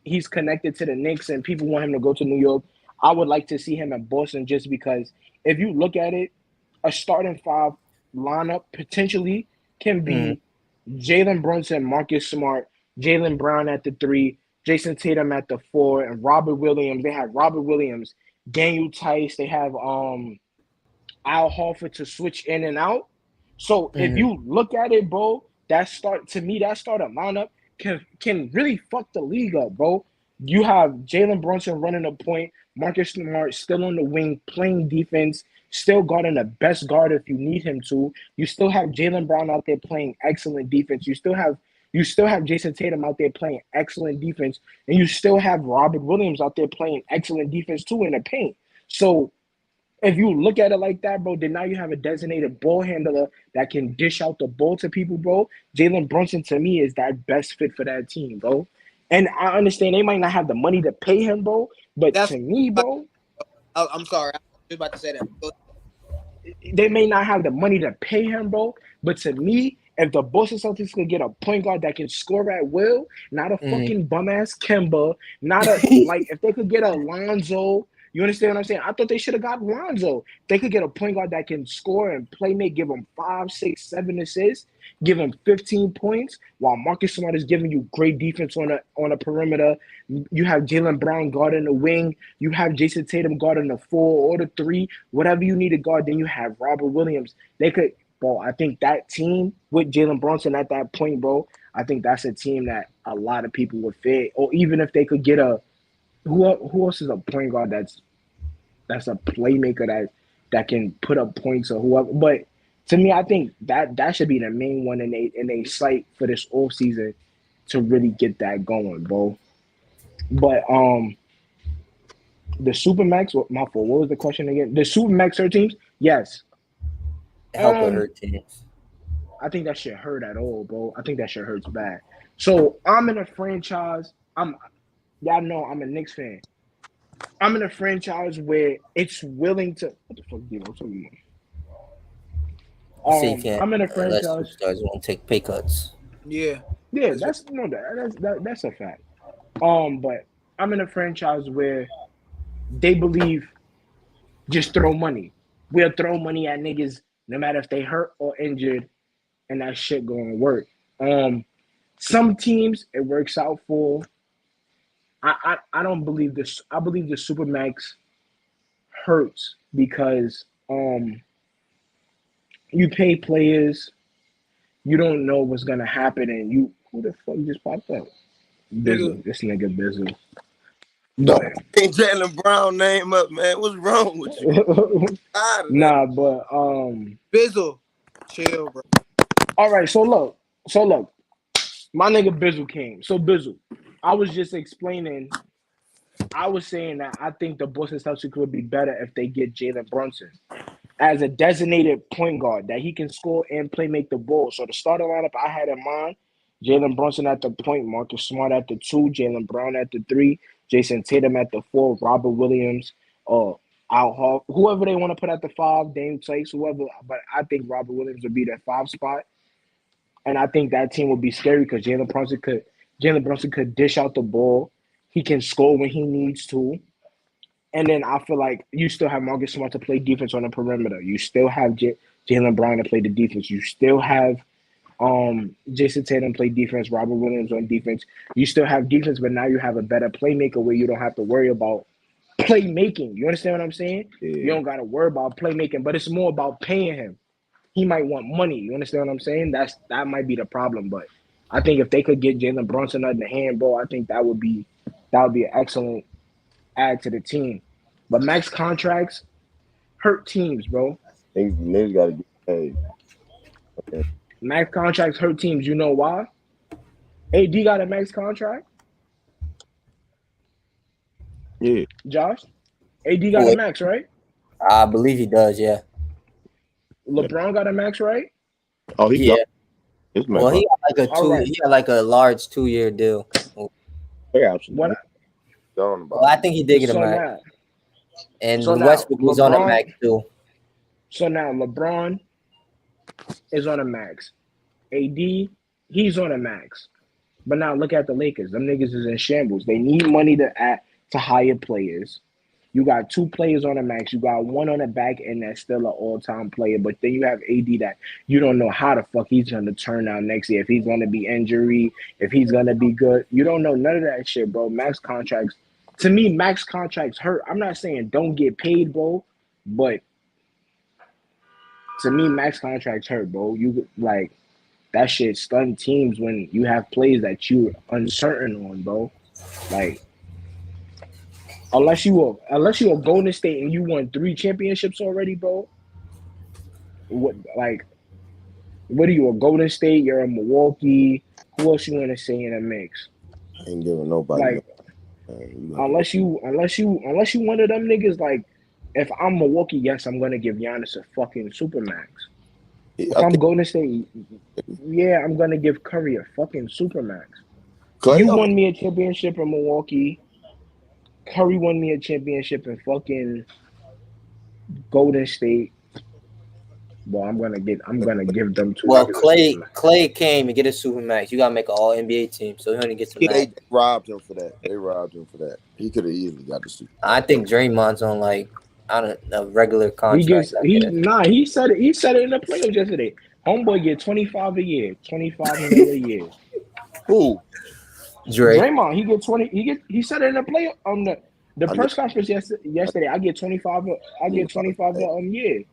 he's connected to the Knicks and people want him to go to New York, I would like to see him at Boston just because if you look at it, a starting five lineup potentially can Mm-hmm. be Jalen Brunson, Marcus Smart, Jalen Brown at the three, Jason Tatum at the four, and Robert Williams. They have Robert Williams, Daniel Tice. They have Al Horford to switch in and out. So if Mm-hmm. you look at it, bro, that starting lineup can really fuck the league up, bro. You have Jalen Brunson running the point, Marcus Smart still on the wing playing defense, still guarding the best guard if you need him to. You still have Jalen Brown out there playing excellent defense. You still have Jason Tatum out there playing excellent defense, and you still have Robert Williams out there playing excellent defense too in the paint. So if you look at it like that, bro, then now you have a designated ball handler that can dish out the ball to people, bro. Jalen Brunson, to me, is that best fit for that team, bro. And I understand they might not have the money to pay him, bro. But That's to me, bro, I'm sorry, I was just about to say that. they may not have the money to pay him, bro. But to me, if the Boston Celtics could get a point guard that can score at will, not a fucking bum ass Kemba, not a like if they could get a Lonzo, you understand what I'm saying? I thought they should have got Lonzo. They could get a point guard that can score and play make, give him 5, 6, 7 assists, give him 15 points, while Marcus Smart is giving you great defense on a perimeter. You have Jalen Brown guarding the wing. You have Jason Tatum guarding the 4 or the 3. Whatever you need to guard, then you have Robert Williams. They could, bro. I think that team with Jalen Brunson at that point, bro. I think that's a team that a lot of people would fit. Or even if they could get a who else is a point guard that's a playmaker that can put up points or whoever. But to me, I think that should be the main one in a sight for this off season to really get that going, bro. But the Supermax, my fault. What was the question again? The Supermax hurt teams? Yes. Help with Um, her teams. I think that shit hurt at all, bro. I think that shit hurts bad. So I'm in a franchise. Y'all know I'm a Knicks fan. I'm in a franchise where it's willing to what the fuck, Dino? What you mean? So you can't I'm in a let franchise. superstars won't take pay cuts. Yeah, Yeah, that's that's no, that's a fact. But I'm in a franchise where they believe just throw money. We'll throw money at niggas no matter if they hurt or injured, and that shit gonna work. Some teams it works out for. I don't believe this. I believe the Supermax hurts because you pay players, you don't know what's gonna happen, and you who the fuck just popped up? nigga. Bizzle, this nigga Bizzle. Don't But bring Jalen Brown name up, man. What's wrong with you? Tired of that. nah, but Bizzle, chill, bro. all right. So look, my nigga Bizzle came. So Bizzle, I was just explaining. I was saying that I think the Boston Celtics would be better if they get Jalen Brunson as a designated point guard that he can score and play make the ball. So the starting lineup I had in mind: Jalen Brunson at the point, Marcus Smart at the 2, Jalen Brown at the 3, Jason Tatum at the 4, Robert Williams, Al Hall, whoever they want to put at the 5, Dame Takes, whoever. But I think Robert Williams would be that 5 spot, and I think that team would be scary because Jalen Brunson could dish out the ball. He can score when he needs to, And then I feel like you still have Marcus Smart to play defense on the perimeter. You still have Jalen Brown to play the defense. You still have Jason Tatum play defense, Robert Williams on defense. You still have defense, but now you have a better playmaker where you don't have to worry about playmaking. You understand what I'm saying? Yeah. You don't got to worry about playmaking, but it's more about paying him. He might want money. You understand what I'm saying? That might be the problem. But I think if they could get Jalen Brunson in the hand, bro, I think that would be an excellent add to the team. But max contracts hurt teams, bro. Niggas got to get paid. Okay. Max contracts hurt teams. You know why? AD got a max contract. Yeah. Josh? AD got a max, right? I believe he does, yeah. LeBron got a max, right? Oh, he Yeah. Got, well, he had like a large 2-year deal. What? Well, I think he did get a max. And Westbrook was on a max too. So now LeBron is on a max. AD, he's on a max. But now look at the Lakers. Them niggas is in shambles. They need money to hire players. You got 2 players on the max. You got 1 on the back end that's still an all-time player. But then you have AD that you don't know how the fuck he's going to turn out next year. If he's going to be injury, if he's going to be good. You don't know none of that shit, bro. Max contracts. To me, max contracts hurt. I'm not saying don't get paid, bro. But to me, max contracts hurt, bro. You like that shit stun teams when you have plays that you're uncertain on, bro. Like, unless you a Golden State and you won 3 championships already, bro. What are you, a Golden State? You're a Milwaukee. Who else you want to say in a mix? I ain't giving nobody. Like, unless you one of them niggas. Like, if I'm Milwaukee, yes, I'm gonna give Giannis a fucking supermax. If I'm Golden State, yeah, I'm gonna give Curry a fucking supermax. You won me a championship in Milwaukee. Curry won me a championship in fucking Golden State. Well, I'm gonna give them 2. Well, Clay came and get a supermax. You gotta make an all NBA team, so he only gets a max. They robbed him for that. He could have easily got the super. I think Draymond's on a regular contract. He said it in the playoffs yesterday. Homeboy get 25 a year, 25 million a year. Who? Draymond, he get 20. He said it in the play on the press conference yesterday. I get 25. I get 25 a year.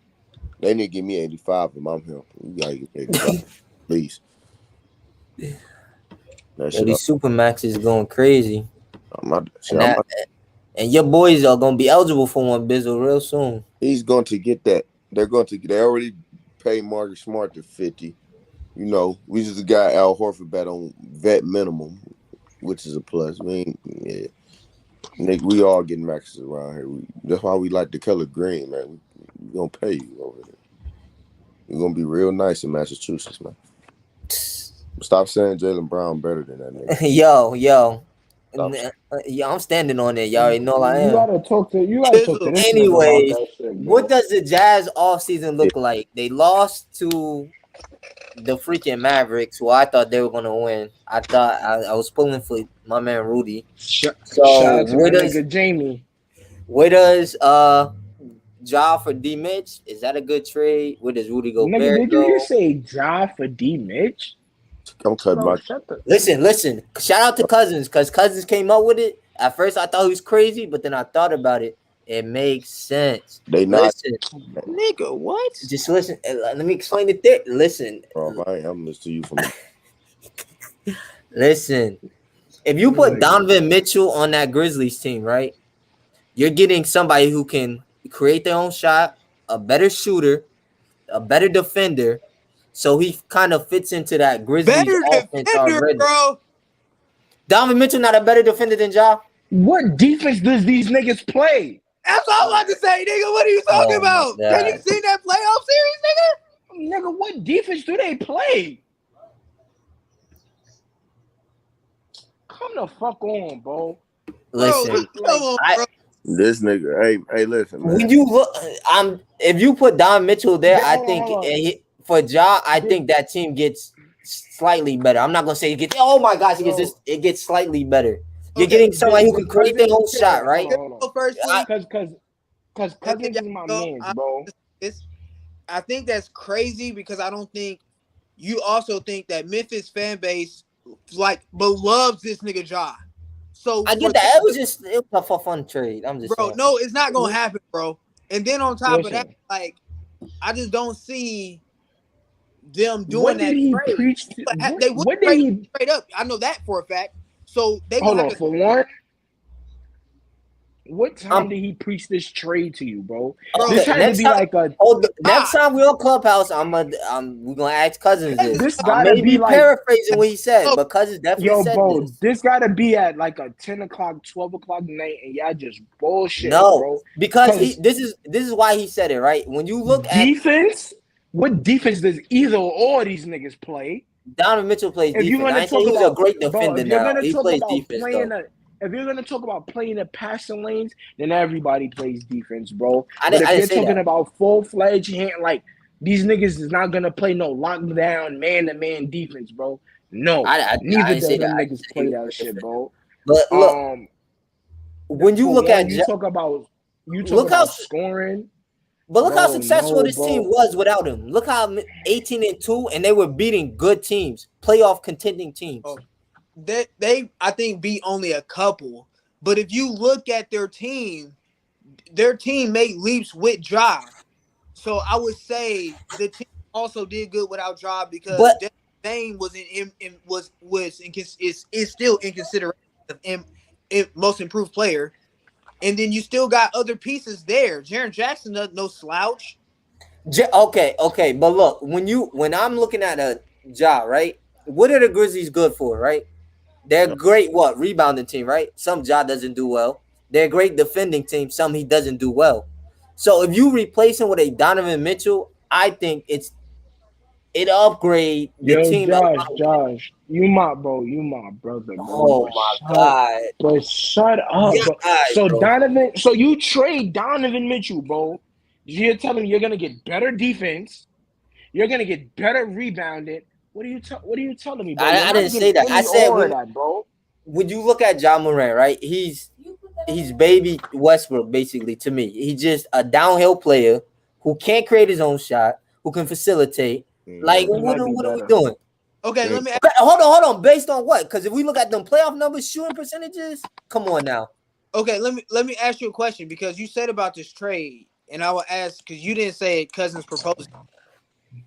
They need to give me 85 if I'm him. You gotta get 85, please. These supermax is going crazy. And your boys are gonna be eligible for one, Bizzle, real soon. He's going to get that. They already paid Marcus Smart to 50. You know, we just got Al Horford bet on vet minimum, which is a plus. I mean, yeah. Nick, we all getting maxes around here. That's why we like the color green, man. We're going to pay you over there. You're going to be real nice in Massachusetts, man. Stop saying Jalen Brown better than that nigga. Yo, I'm standing on it. Y'all already know I am. You gotta talk to this. Anyways, what does the Jazz offseason look like? They lost to the freaking Mavericks, who I thought they were gonna win. I thought I was pulling for my man Rudy. Shout out to nigga Jamie. Where does Ja for D Mitch? Is that a good trade? Where does Rudy go? Nigga, did you just say Ja for D Mitch? I'm cutting my. Listen. Shout out to Cousins, because Cousins came up with it. At first, I thought he was crazy, but then I thought about it. It makes sense. They not. Listen, nigga, what? Just listen. Let me explain it there. Listen. Bro, I'm listening to you from. Listen. If you put Donovan Mitchell on that Grizzlies team, right? You're getting somebody who can create their own shot, a better shooter, a better defender. So he kind of fits into that Grizzlies offense already. Bro. Donovan Mitchell not a better defender than Ja? What defense does these niggas play? That's all I'm about to say, nigga. What are you talking about? Can you see that playoff series, nigga? Nigga, what defense do they play? Come the fuck on, bro. Listen, bro. This nigga, hey, listen, man. When you look, if you put Don Mitchell there, I think for Ja, I think that team gets slightly better. I'm not gonna say it gets. Oh my gosh, it gets slightly better. You're Okay, getting somebody who With can create their own Cousins, shot, right? hold go on. first, please. Because And then Cousins y'all is my go. man's, bro. I think that's crazy because I don't think you also think that Memphis fan base but loves this nigga Ja. So I for get that. It was a fun trade. I'm just bro, saying. no, it's not gonna happen, bro. And then on top of that, Listen, like I just don't see them doing what did that he trade. preach? They would What did trade he? straight up. I know that for a fact. So they Hold gonna have on. to. For one, what time Um, did he preach this trade to you, bro? Bro, This okay, had to next be time. like a. Next time we on Clubhouse, we're gonna ask Cousins this. This I gotta may be be like, paraphrasing what he said, oh, but Cousins definitely yo, said bro. this. This gotta be at like a 10 o'clock, 12 o'clock night, and y'all just bullshitting, No, bro. because Because this is why he said it, right? When you look at defense, what defense does either or these niggas play? Donovan Mitchell plays If you're defense. I gonna ain't say talk he's a about, great bro, defender if you're now. gonna He talk plays about defense though. if you're gonna talk about playing the passing lanes, then everybody plays defense, bro. I But didn't, if I didn't you're say talking that. about full-fledged hand, like these niggas is not gonna play no lockdown man-to-man defense, bro. No, I neither didn't do say that. them I just niggas said he play was a that great shit, defender. bro. But look, when you For look at one, you talk look how about scoring, but look how bro. successful No, this team bro. was without him. Look how 18-2, and they were beating good teams, playoff contending teams. oh, they I think beat only a couple. But if you look at their team made leaps with Ja. So I would say the team also did good without Ja because But Desmond Bane was is still in consideration of most improved player. And then you still got other pieces there. Jaren Jackson, no slouch. okay, but look, when I'm looking at a Ja, right? What are the Grizzlies good for, right? They're great rebounding team, right? Some Ja doesn't do well. They're a great defending team. Some he doesn't do well. So if you replace him with a Donovan Mitchell, I think it upgrade the Yo, team a lot. You my bro, you my brother, bro. Oh my God, But shut up, yeah, bro. all right, bro. So you trade Donovan Mitchell, bro. You're telling me you're gonna get better defense, you're gonna get better rebounding. What are you telling me, bro? You're I not didn't say getting that. I any said or that, bro. when you look at John Moran, right? He's baby Westbrook basically to me. He's just a downhill player who can't create his own shot, who can facilitate. Like He might be what are we better. doing? Okay, let me ask, Hold on. Based on what? Because if we look at them playoff numbers, shooting percentages, come on now. okay, let me ask you a question because you said about this trade, and I will ask because you didn't say Cousins proposed.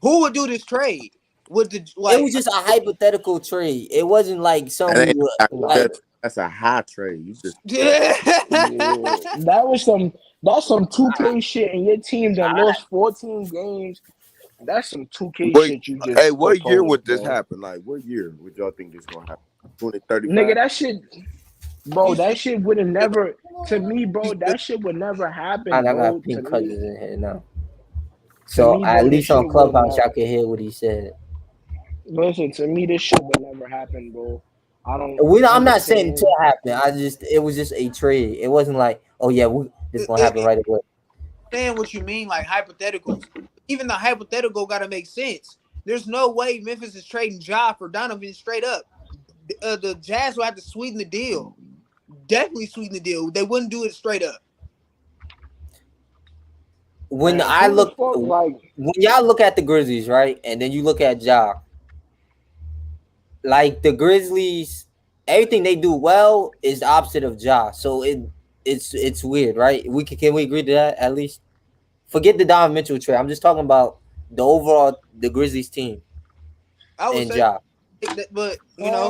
Who would do this trade? Would the It was just a hypothetical trade. It wasn't like something That we ain't were like. that's a high trade. You just Yeah, that's some 2K shit, and your team done lost 14 games. That's some 2K wait. shit you Hey, just what year proposed, would this bro. happen? Like, what year would y'all think this gonna happen? Nigga, 2035. that shit, bro, you that shit would have never, to me, bro, that shit would never happen, And I bro. got Pink Cousins in here now. To So me, at bro, this least on shit would Clubhouse, never, y'all can hear what he said. listen, to me, this shit would never happen, bro. I don't I'm not saying it understand. to happen. It was just a trade. It wasn't like, oh yeah, this gonna happen right away. understand what you mean, like hypotheticals. Even the hypothetical got to make sense. There's no way Memphis is trading Ja for Donovan straight up. The Jazz will have to sweeten the deal. Definitely sweeten the deal. They wouldn't do it straight up. When Who the fuck, like, when y'all look at the Grizzlies, right, and then you look at Ja, like the Grizzlies, everything they do well is the opposite of Ja. So it's weird, right? Can we agree to that at least? Forget the Donovan Mitchell trade. I'm just talking about the Grizzlies team I would and say Ja. that, but uh,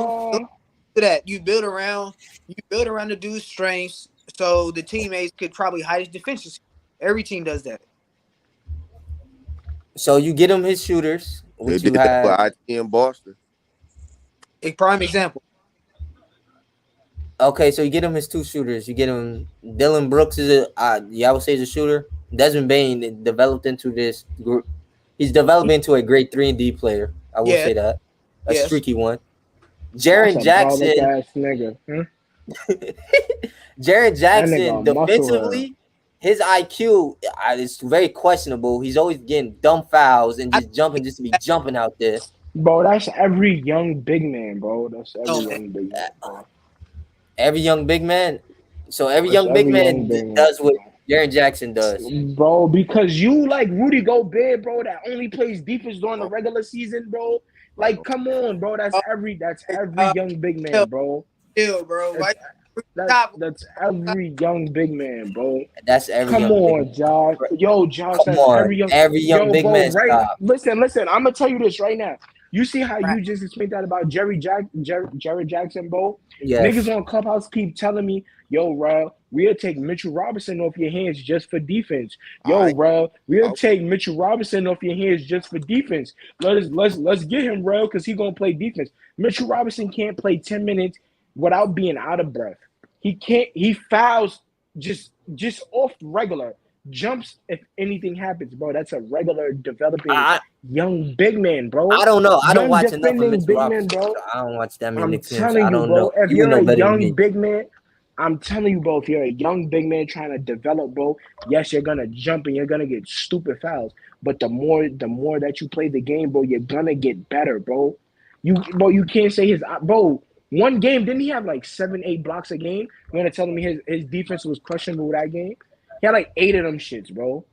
to that you build around the dude's strengths, so the teammates could probably hide his defenses. Every team does that. So you get him his shooters, They which you did that have. for IT in Boston. A prime example. Okay, so you get him his two shooters. You get him Dylan Brooks is I would say is a shooter. Desmond Bain developed into this group. He's developed into a great 3-and-D player. I will Yeah, say that. A yes. streaky one. that's Jaren a brolic Jackson. ass nigga. Jaren That Jackson nigga a muscle. defensively, his IQ is very questionable. He's always getting dumb fouls and I just jumping just to be jumping out there. Bro, that's every young big man, bro. That's every don't know, man. young big man, bro. Every young big man. So every It's young big every young man big man, does what Jaren Jackson does. bro. Because you like Rudy Gobert, bro, that only plays defense during the regular season, bro. Like, come on, bro. That's Oh, every uh, young big man, chill, bro. chill, bro. Why It's top? that's every young big man, bro. That's every Come young big on, Josh. man. Yo, Josh, Come that's on, every young. every young Yo, big bro, man. right? Stop. Listen. I'm gonna tell you this right now. You see how Right. you just explained that about Jerry Jackson, bro? Yes. Niggas on Clubhouse keep telling me, yo, Rel, we'll take Mitchell Robinson off your hands just for defense. Yo, I, Rel, we'll I take Mitchell Robinson off your hands just for defense. Let's get him, Rel, because he's gonna play defense. Mitchell Robinson can't play 10 minutes without being out of breath. He can't. He fouls just off regular jumps if anything happens, bro. That's a regular developing I young big man, bro. I don't know. I don't Young watch enough of defending Mitchell big man, Robinson, bro. so I don't watch that many I'm Knicks games. So telling I you, don't bro. know. If You would you're know a better than young me. big man, I'm telling you, bro. If you're a young big man trying to develop, bro, yes, you're gonna jump and you're gonna get stupid fouls. But the more that you play the game, bro, you're gonna get better, bro. You can't say bro. One game didn't he have like 7, 8 blocks a game? You're gonna tell me his defense was questionable that game? He had like 8 of them shits, bro.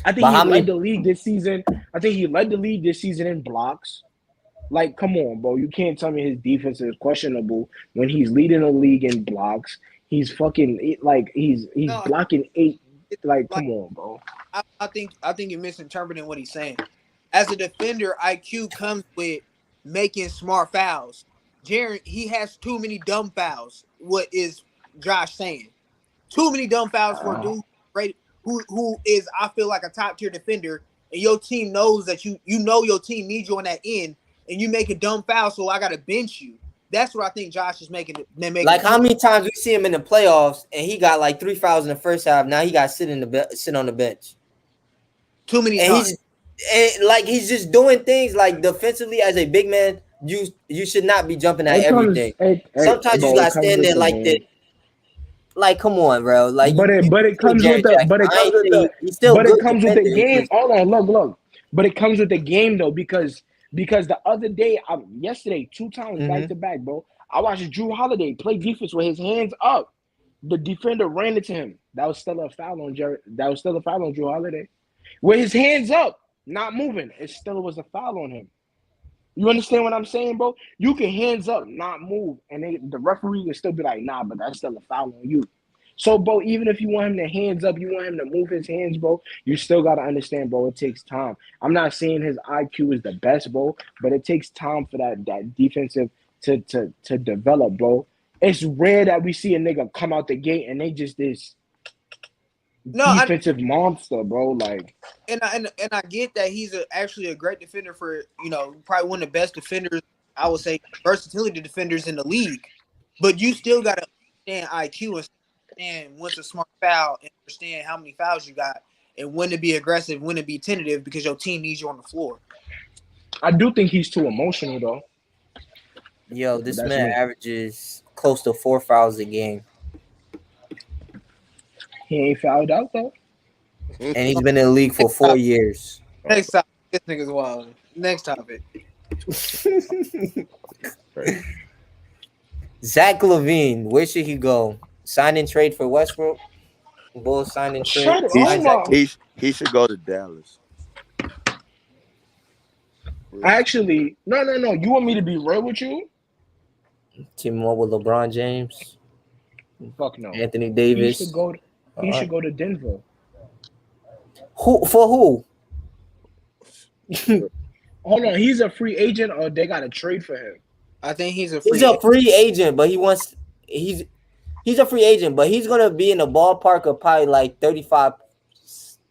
I think But he how led many? the league this season. I think he led the league this season in blocks. Like, come on, bro. You can't tell me his defense is questionable when he's leading the league in blocks. He's fucking like he's No, blocking 8. it's Like, like come on, bro. I think you're misinterpreting what he's saying. As a defender, IQ comes with making smart fouls. Jaren, he has too many dumb fouls. What is Josh saying? Too many dumb fouls for a dude right who is I feel like a top tier defender, and your team knows that you know your team needs you on that end, and you make a dumb foul, so I got to bench you. That's what I think Josh is making Like the how point. many times we see him in the playoffs and he got like 3 fouls in the first half. Now he got to sit on the bench, Too many and times. he's just doing things like defensively as a big man. You should not be jumping at It comes, everything. Sometimes you bro. got It to comes stand with there the like this. game. Like, come on, bro. Like you But it say comes with Jaren the Jackson. I ain't say he's still but it good comes with defender. the He game. just Hold on, look. But it comes with the game though, because the other day, yesterday, 2 times back mhm. to back, bro. I watched Drew Holiday play defense with his hands up. The defender ran into him. That was still a foul on Jared. That was still a foul on Drew Holiday. With his hands up, not moving, it still was a foul on him. You understand what I'm saying, bro? You can hands up, not move, and the referee will still be like, nah, but that's still a foul on you. So, bro, even if you want him to hands up, you want him to move his hands, bro, you still got to understand, bro, it takes time. I'm not saying his IQ is the best, bro, but it takes time for that defensive to develop, bro. It's rare that we see a nigga come out the gate and they just this No, defensive monster, bro. Like, I get that he's actually a great defender for probably one of the best defenders. I would say versatility defenders in the league, but you still got to understand IQ and understand when's a smart foul and understand how many fouls you got and when to be aggressive, when to be tentative because your team needs you on the floor. I do think he's too emotional, though. Yo, But this that's man me. averages close to 4 fouls a game, He ain't fouled out, though. and he's been in the league for 4 years. Next topic, this nigga's wild. Next topic. Zach LaVine, where should he go? Sign and trade for Westbrook. Bulls sign and trade. Shut He Sign should, Zach. up. he should go to Dallas. Actually, no. You want me to be real with you? Team up with LeBron James, Fuck no. Anthony He Davis. should go. He should go to Denver. Who for who? Hold on, he's a free agent, or they got to trade for him. I think he's a He's free a agent. free agent, but he's a free agent, but he's gonna be in the ballpark of probably like 35,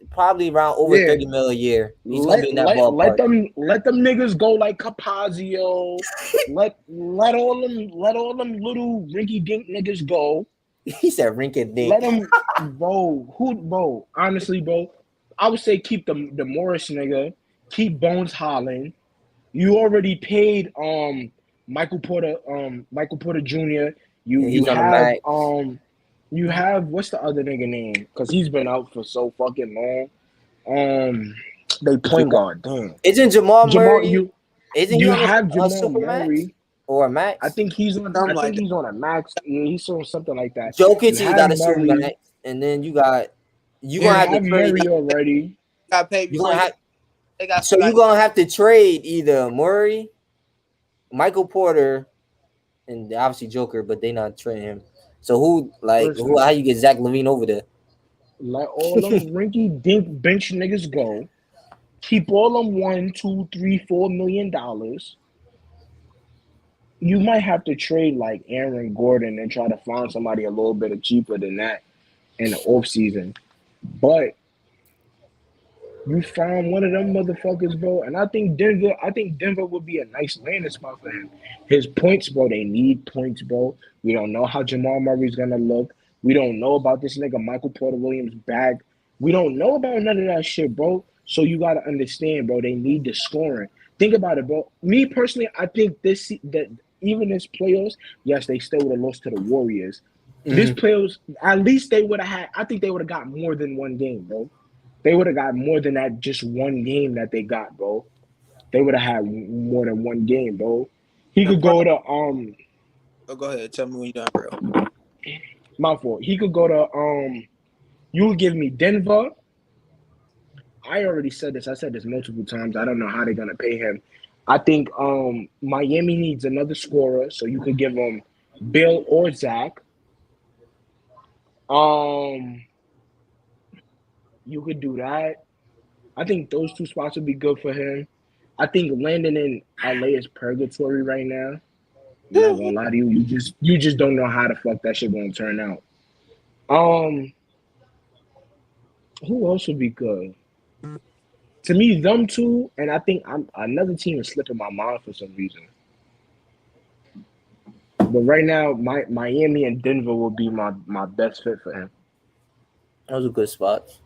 probably around over Yeah. 30 mil a year. He's gonna be in that Let ballpark. them niggas go like Capazio. let all them little rinky dink niggas go. He said rinky dink. Let them, bro. Honestly, bro, I would say keep the Morris nigga. Keep Bones Holland. You already paid Michael Porter Jr. He's on the max. You have what's the other nigga name? Because he's been out for so fucking long. They point guard. Damn. Isn't Jamal Murray? You Isn't he on have a Jamal super max? Murray. or a max. I think he's on. Something I think like that. he's on a max. Yeah, he's on something like that. Jokic, You he have got a shoe Murray. max, and then you gonna You have to have trade. Murray already. Got paid You before gonna he have they got so you gonna have to trade either Murray, Michael Porter, and obviously Joker, but they not trading him. So Listen, how you get Zach LaVine over there? let all them rinky dink bench niggas go. Keep all them $1, $2, $3, $4 million. You might have to trade like Aaron Gordon and try to find somebody a little bit cheaper than that in the offseason. But you found one of them motherfuckers, bro. And I think Denver would be a nice landing spot for him. His points, bro, they need points, bro. We don't know how Jamal Murray's gonna look. We don't know about this nigga Michael Porter Williams bag. We don't know about none of that shit, bro. So you gotta understand, bro, they need the scoring. Think about it, bro. Me personally, I think that even this playoffs, yes, they still would have lost to the Warriors. This playoffs, at least they would have had. I think they would have got more than one game, bro. They would have got more than that just one game that they got, bro. They would have had more than one game, bro. He the could go problem. to Oh, go ahead. Tell me when you're done, bro. my fault. He could go to you would give me Denver. I already said this. I said this multiple times. I don't know how they're gonna pay him. I think Miami needs another scorer, so you could give him Bill or Zach. You could do that. I think those two spots would be good for him. I think landing in LA is purgatory right now. I'm not gonna lie to you. You just don't know how the fuck that shit gonna turn out. Um, who else would be good? To me, them two, and I think another team is slipping my mind for some reason. But right now, Miami and Denver will be my best fit for him. Those are good spots.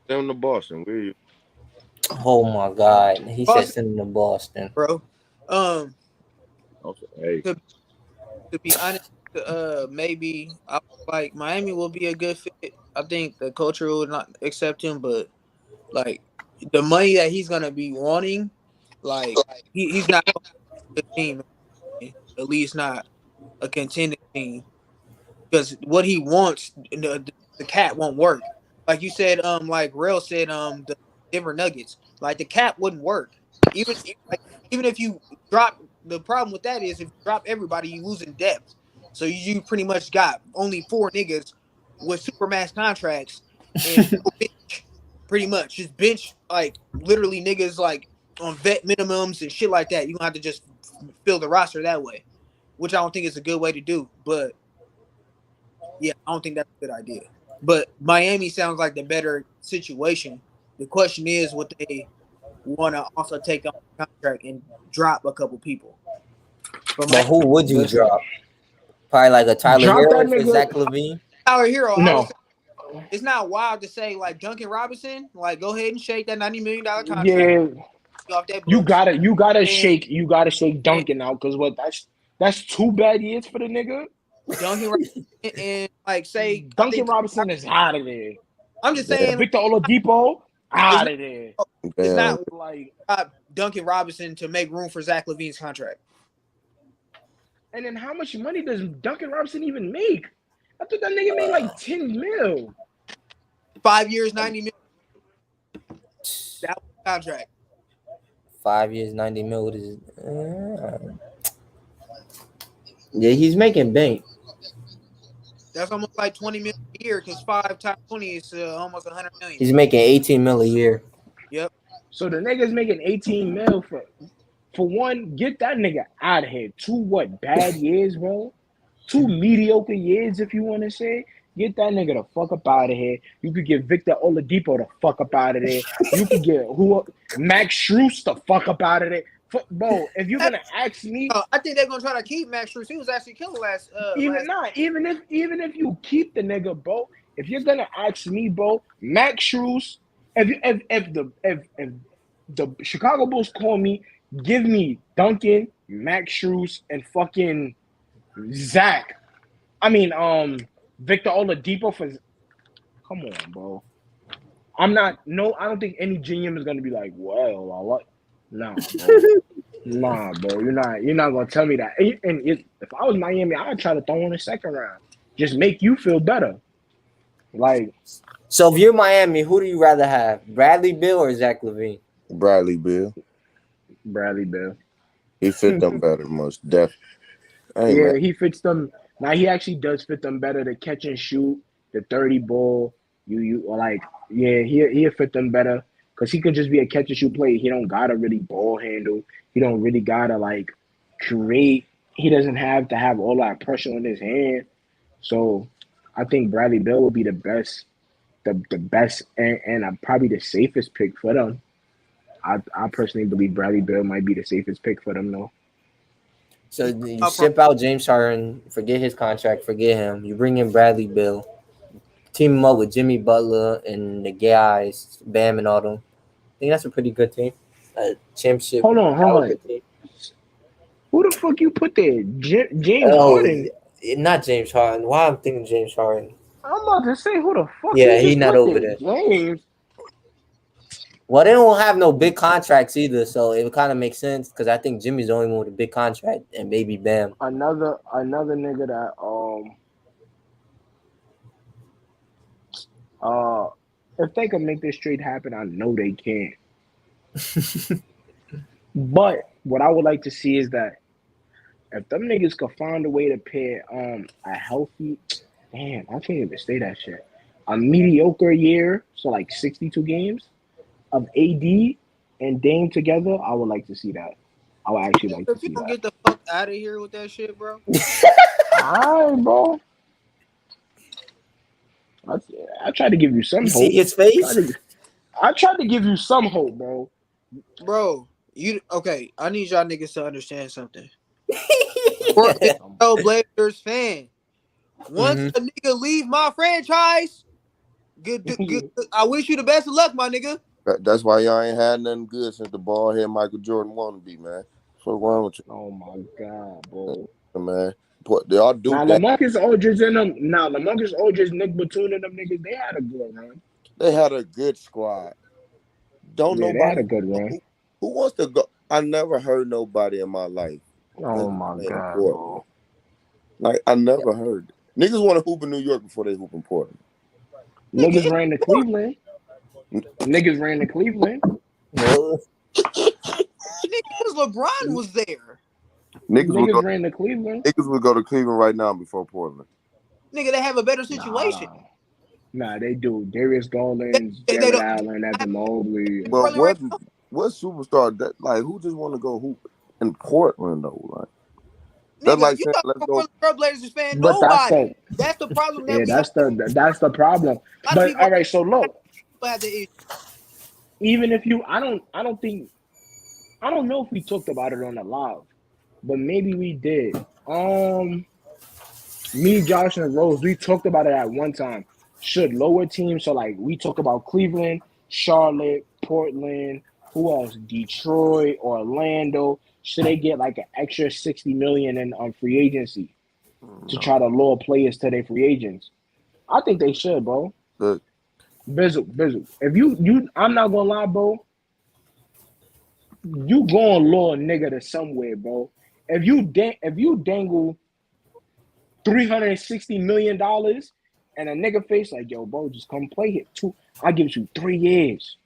Down to Boston. Where you? Oh my God, he said Boston, send him to Boston. bro. Also, hey, To be honest, maybe I like Miami will be a good fit. I think the culture will not accept him, but like the money that he's gonna be wanting, like he's not a good team, at least not a contending team. Because what he wants, the cap won't work. Like you said, like Rail said, the Denver Nuggets, like the cap wouldn't work. Even like even if you drop, the problem with that is if you drop everybody, you losing depth. So you pretty much got only four niggas with supermax contracts and no bench, pretty much just bench like literally niggas like on vet minimums and shit like that. You gonna have to just fill the roster that way, which I don't think is a good way to do, but. Yeah, I don't think that's a good idea. But Miami sounds like the better situation. The question is, would they want to also take on the contract and drop a couple people? But But who would you Listen, drop? Probably like a Tyler drop that Hero for nigga. Zach LaVine. Tyler Hero, I would No, say it's not wild to say like Duncan Robinson, like go ahead and shake that $90 million contract yeah, off their books, and you gotta shake and Duncan out because what that's 2 bad years for the nigga. Duncan Robinson and like say I Duncan think Robinson is out of there. I'm just damn, saying Victor Oladipo it's out not of there. it's damn. not Like, Duncan Robinson to make room for Zach LaVine's contract. and then how much money does Duncan Robinson even make? I thought that nigga made like 10 mil. 5 years, 90 million. That was the contract. 5 years, 90 mil. What is it? Yeah, he's making bank. That's almost like 20 million a year because 5 times 20 is almost 100 million. He's making 18 mil a year. Yep. So the nigga's making 18 mil for one, get that nigga out of here. 2 bad years, bro? 2 mediocre years, if you want to say. Get that nigga the fuck up out of here. You could get Victor Oladipo the fuck up out of there. You could get Max Strus the fuck up out of there. Bro, if you're gonna ask me, I think they're gonna try to keep Max Strus. He was actually killing last. even if you keep the nigga, bro, if you're gonna ask me, bro, Max Strus, if the Chicago Bulls call me, give me Duncan, Max Strus, and fucking Zach. Victor Oladipo for. Come on, bro. I don't think any GM is gonna be like, well, I like. No, bro. Nah, bro, you're not gonna tell me that. If I was Miami, I'd try to throw in a second round. Just make you feel better. Like So if you're Miami, who do you rather have, Bradley Beal or Zach LaVine? Bradley Bill. Bradley Bill. He fit them better, most definitely. I ain't Yeah, mad. he fits them. Now he actually does fit them better. The catch and shoot, the 30 ball. You like, yeah, he'll fit them better because he can just be a catch and shoot player. He don't gotta really ball handle. He don't really gotta like create. He doesn't have to have all that pressure on his hand. So I think Bradley Bill will be the best, and probably the safest pick for them. I personally believe Bradley Bill might be the safest pick for them, though. So you ship out James Harden, forget his contract, forget him. You bring in Bradley Beal, team him up with Jimmy Butler and the guys, Bam and all them. I think that's a pretty good team. Championship Hold on. team. Who the fuck you put there? James Oh, Harden? not James Harden. Why I'm thinking James Harden? I'm about to say, who the fuck Yeah, you he just not put over there? there. James. Well, they don't have no big contracts either, so it would kind of make sense because I think Jimmy's the only one with a big contract, and maybe Bam. Another nigga that if they can make this trade happen, I know they can. But what I would like to see is that if them niggas could find a way to pair a healthy, damn, I can't even say that shit. A mediocre year, so like 62 games of AD and Dame together, I would like to see that. I would actually like to If you see don't that. get the fuck out of here with that shit, bro. All right, bro. I tried to give you some You hope. see his face? I tried to give you some hope, bro. Bro, okay? I need y'all niggas to understand something. For a Blazers fan, once a nigga leave my franchise, good. I wish you the best of luck, my nigga. That's why y'all ain't had nothing good since the ball head Michael Jordan wannabe, man. What's wrong with Oh my god, bro. you, man? They all do Now that. LaMarcus Aldridge and them. Now LaMarcus Aldridge, Nick Batum and them niggas, they had a good run. They had a good squad. Don't Yeah, they had nobody a good run. who wants to go. I never heard nobody in my life. Oh my god, bro. Like I never heard. Niggas want to hoop in New York before they hoop in Portland. Niggas ran to Cleveland. Niggas ran to Cleveland. Well, Niggas, LeBron was there. Niggas ran to Cleveland. Niggas would go to Cleveland right now before Portland. Nigga, they have a better situation. Nah, they do. Darius Garland, Jared Allen, Evan Mobley. But what superstar that like who just want to go hoop in Portland though? Like that's Nigga, like you saying talking let's about go. Blazers fan? But Nobody. That's the problem. that's the problem. But all right, so look. Even if you, I don't know if we talked about it on the live, but maybe we did. Me, Josh, and Rose, we talked about it at one time. Should lower teams, so like we talk about Cleveland, Charlotte, Portland, who else? Detroit, Orlando. Should they get like an extra $60 million in free agency to try to lure players to their free agents? I think they should, bro. Look, Bizzle. If you, I'm not gonna lie, bro. You gonna lure a nigga to somewhere, bro. If you dangle $360 million and a nigga face like, yo, bro, just come play here. I give you 3 years,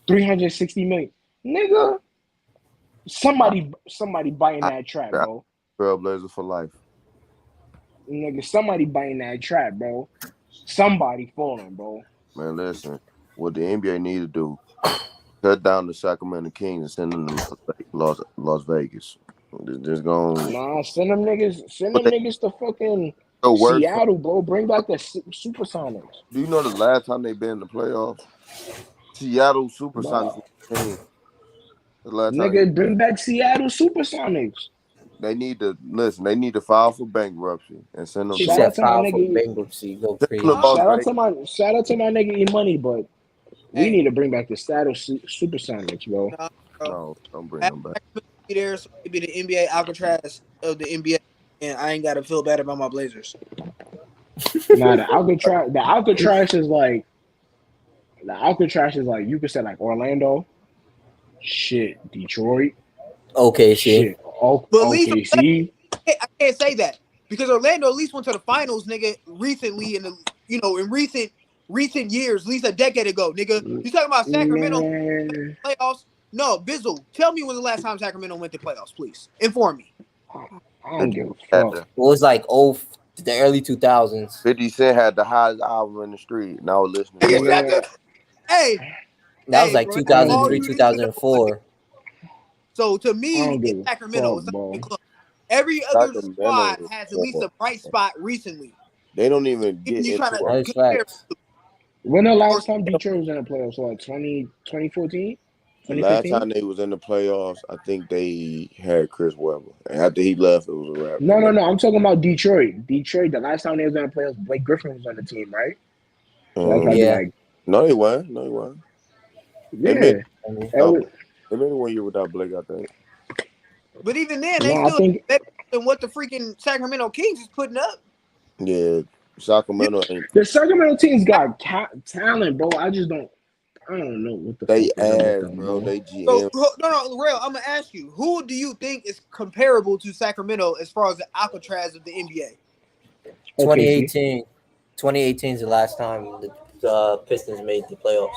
$360 million, nigga. Somebody biting that trap, bro. Trailblazer for life. Nigga, somebody biting that trap, bro. Somebody falling, bro. Man, listen, what the NBA need to do, cut down the Sacramento Kings and send them to Las Vegas. Just go. Nah, send them niggas to fucking Seattle, bro. Bring back the Supersonics. Do you know the last time they been in the playoffs? Seattle Supersonics. Nigga, bring back Seattle Supersonics. They need to listen. They need to file for bankruptcy and send them. Shout out to my nigga. Bankruptcy, go crazy. Shout out to my nigga E-Money, but we need to bring back the Seattle Supersonics, bro. No, don't bring them back. Be there, so be the NBA Alcatraz of the NBA, and I ain't got to feel bad about my Blazers. Nah, the Alcatraz is like you could say like Orlando, shit, Detroit, Okay, see. Shit. But at least OKC. I can't say that because Orlando at least went to the finals, nigga, recently in the in recent years, at least a decade ago, nigga. You talking about Sacramento Man, playoffs? No, Bizzle, tell me when the last time Sacramento went to playoffs, please. Inform me. I don't give a Had fuck. the, It was like the early 2000s. 50 Cent had the hottest album in the street, and I was listening Nigga, to it. shut Nigga, the. Hey, That was like bro, that's all 2003, I you need to know. 2004. So to me, don't it's give a Sacramento. fuck, It's not even bro. close. Every other Sacramento squad is has at least poor. a bright spot recently. They don't even Even get you trying into to a That is compare, facts. When the or last time Detroit was in the playoffs? What, 2014? The last 2015? time they was in the playoffs, I think they had Chris Webber. And after he left, it was a wrap. No. I'm talking about Detroit. Detroit, the last time they was in the playoffs, Blake Griffin was on the team, right? So that gotta be Yeah. like, No, he wasn't. No, he wasn't. They made yeah. I mean, That was, they made 1 year without Blake, I think. but even then, they no, I still think better than what the freaking Sacramento Kings is putting up. Yeah, Sacramento ain't. the Sacramento team's got talent, bro. I don't know what the They fuck is up with ass, them, bro. bro. They So GM. no, Rail, I'm gonna ask you, who do you think is comparable to Sacramento as far as the Alcatraz of the NBA? Okay, see. 2018. 2018 is the last time the Pistons made the playoffs.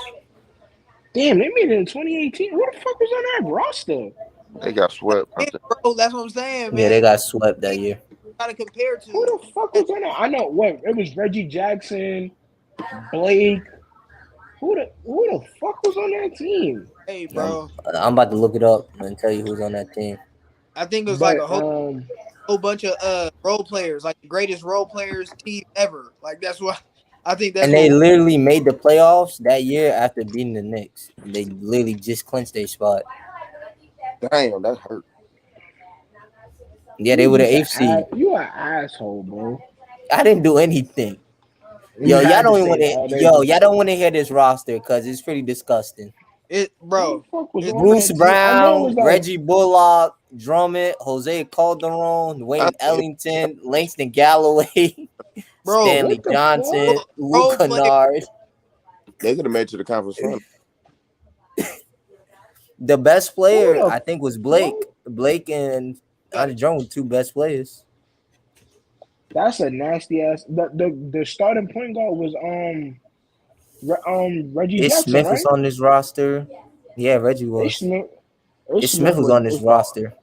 Damn, they made it in 2018. Who the fuck was on that roster? They got swept. I Yeah, think. bro, that's what I'm saying, Yeah, they man. got swept that year. Gotta compare Who to. the fuck was on that? I know what it was Reggie Jackson, Blake. Who the fuck was on that team? Hey, I'm, bro, I'm about to look it up and tell you who's on that team. I think it was like But a whole bunch of role players, like the greatest role players team ever. Like that's what I think. That's And they what. literally made the playoffs that year after beating the Knicks. They literally just clinched their spot. Damn, that hurt. Yeah, they were the eighth an seed. you an asshole, bro. I didn't do anything. You Y'all had to don't even say want that. to. Oh, they Y'all don't want to hear this roster because it's pretty disgusting. who the Bro. fuck was It's on Bruce that team? I know it was Brown, like Reggie Bullock, Drummond, Jose Calderon, I Wayne think Ellington, Langston Galloway, bro, Stanley what the Johnson, fuck? Luke role player. Kennard. they could have made it to the conference final. The best Who player, the I think, was fuck? Blake. Blake and Andre Drummond were two best players. That's a nasty ass. The starting point guard was Reggie Ish Jackson, Smith was right? on this roster. Yeah, Reggie Ish was. Smith. Ish Ish Smith Smith was on this is the roster.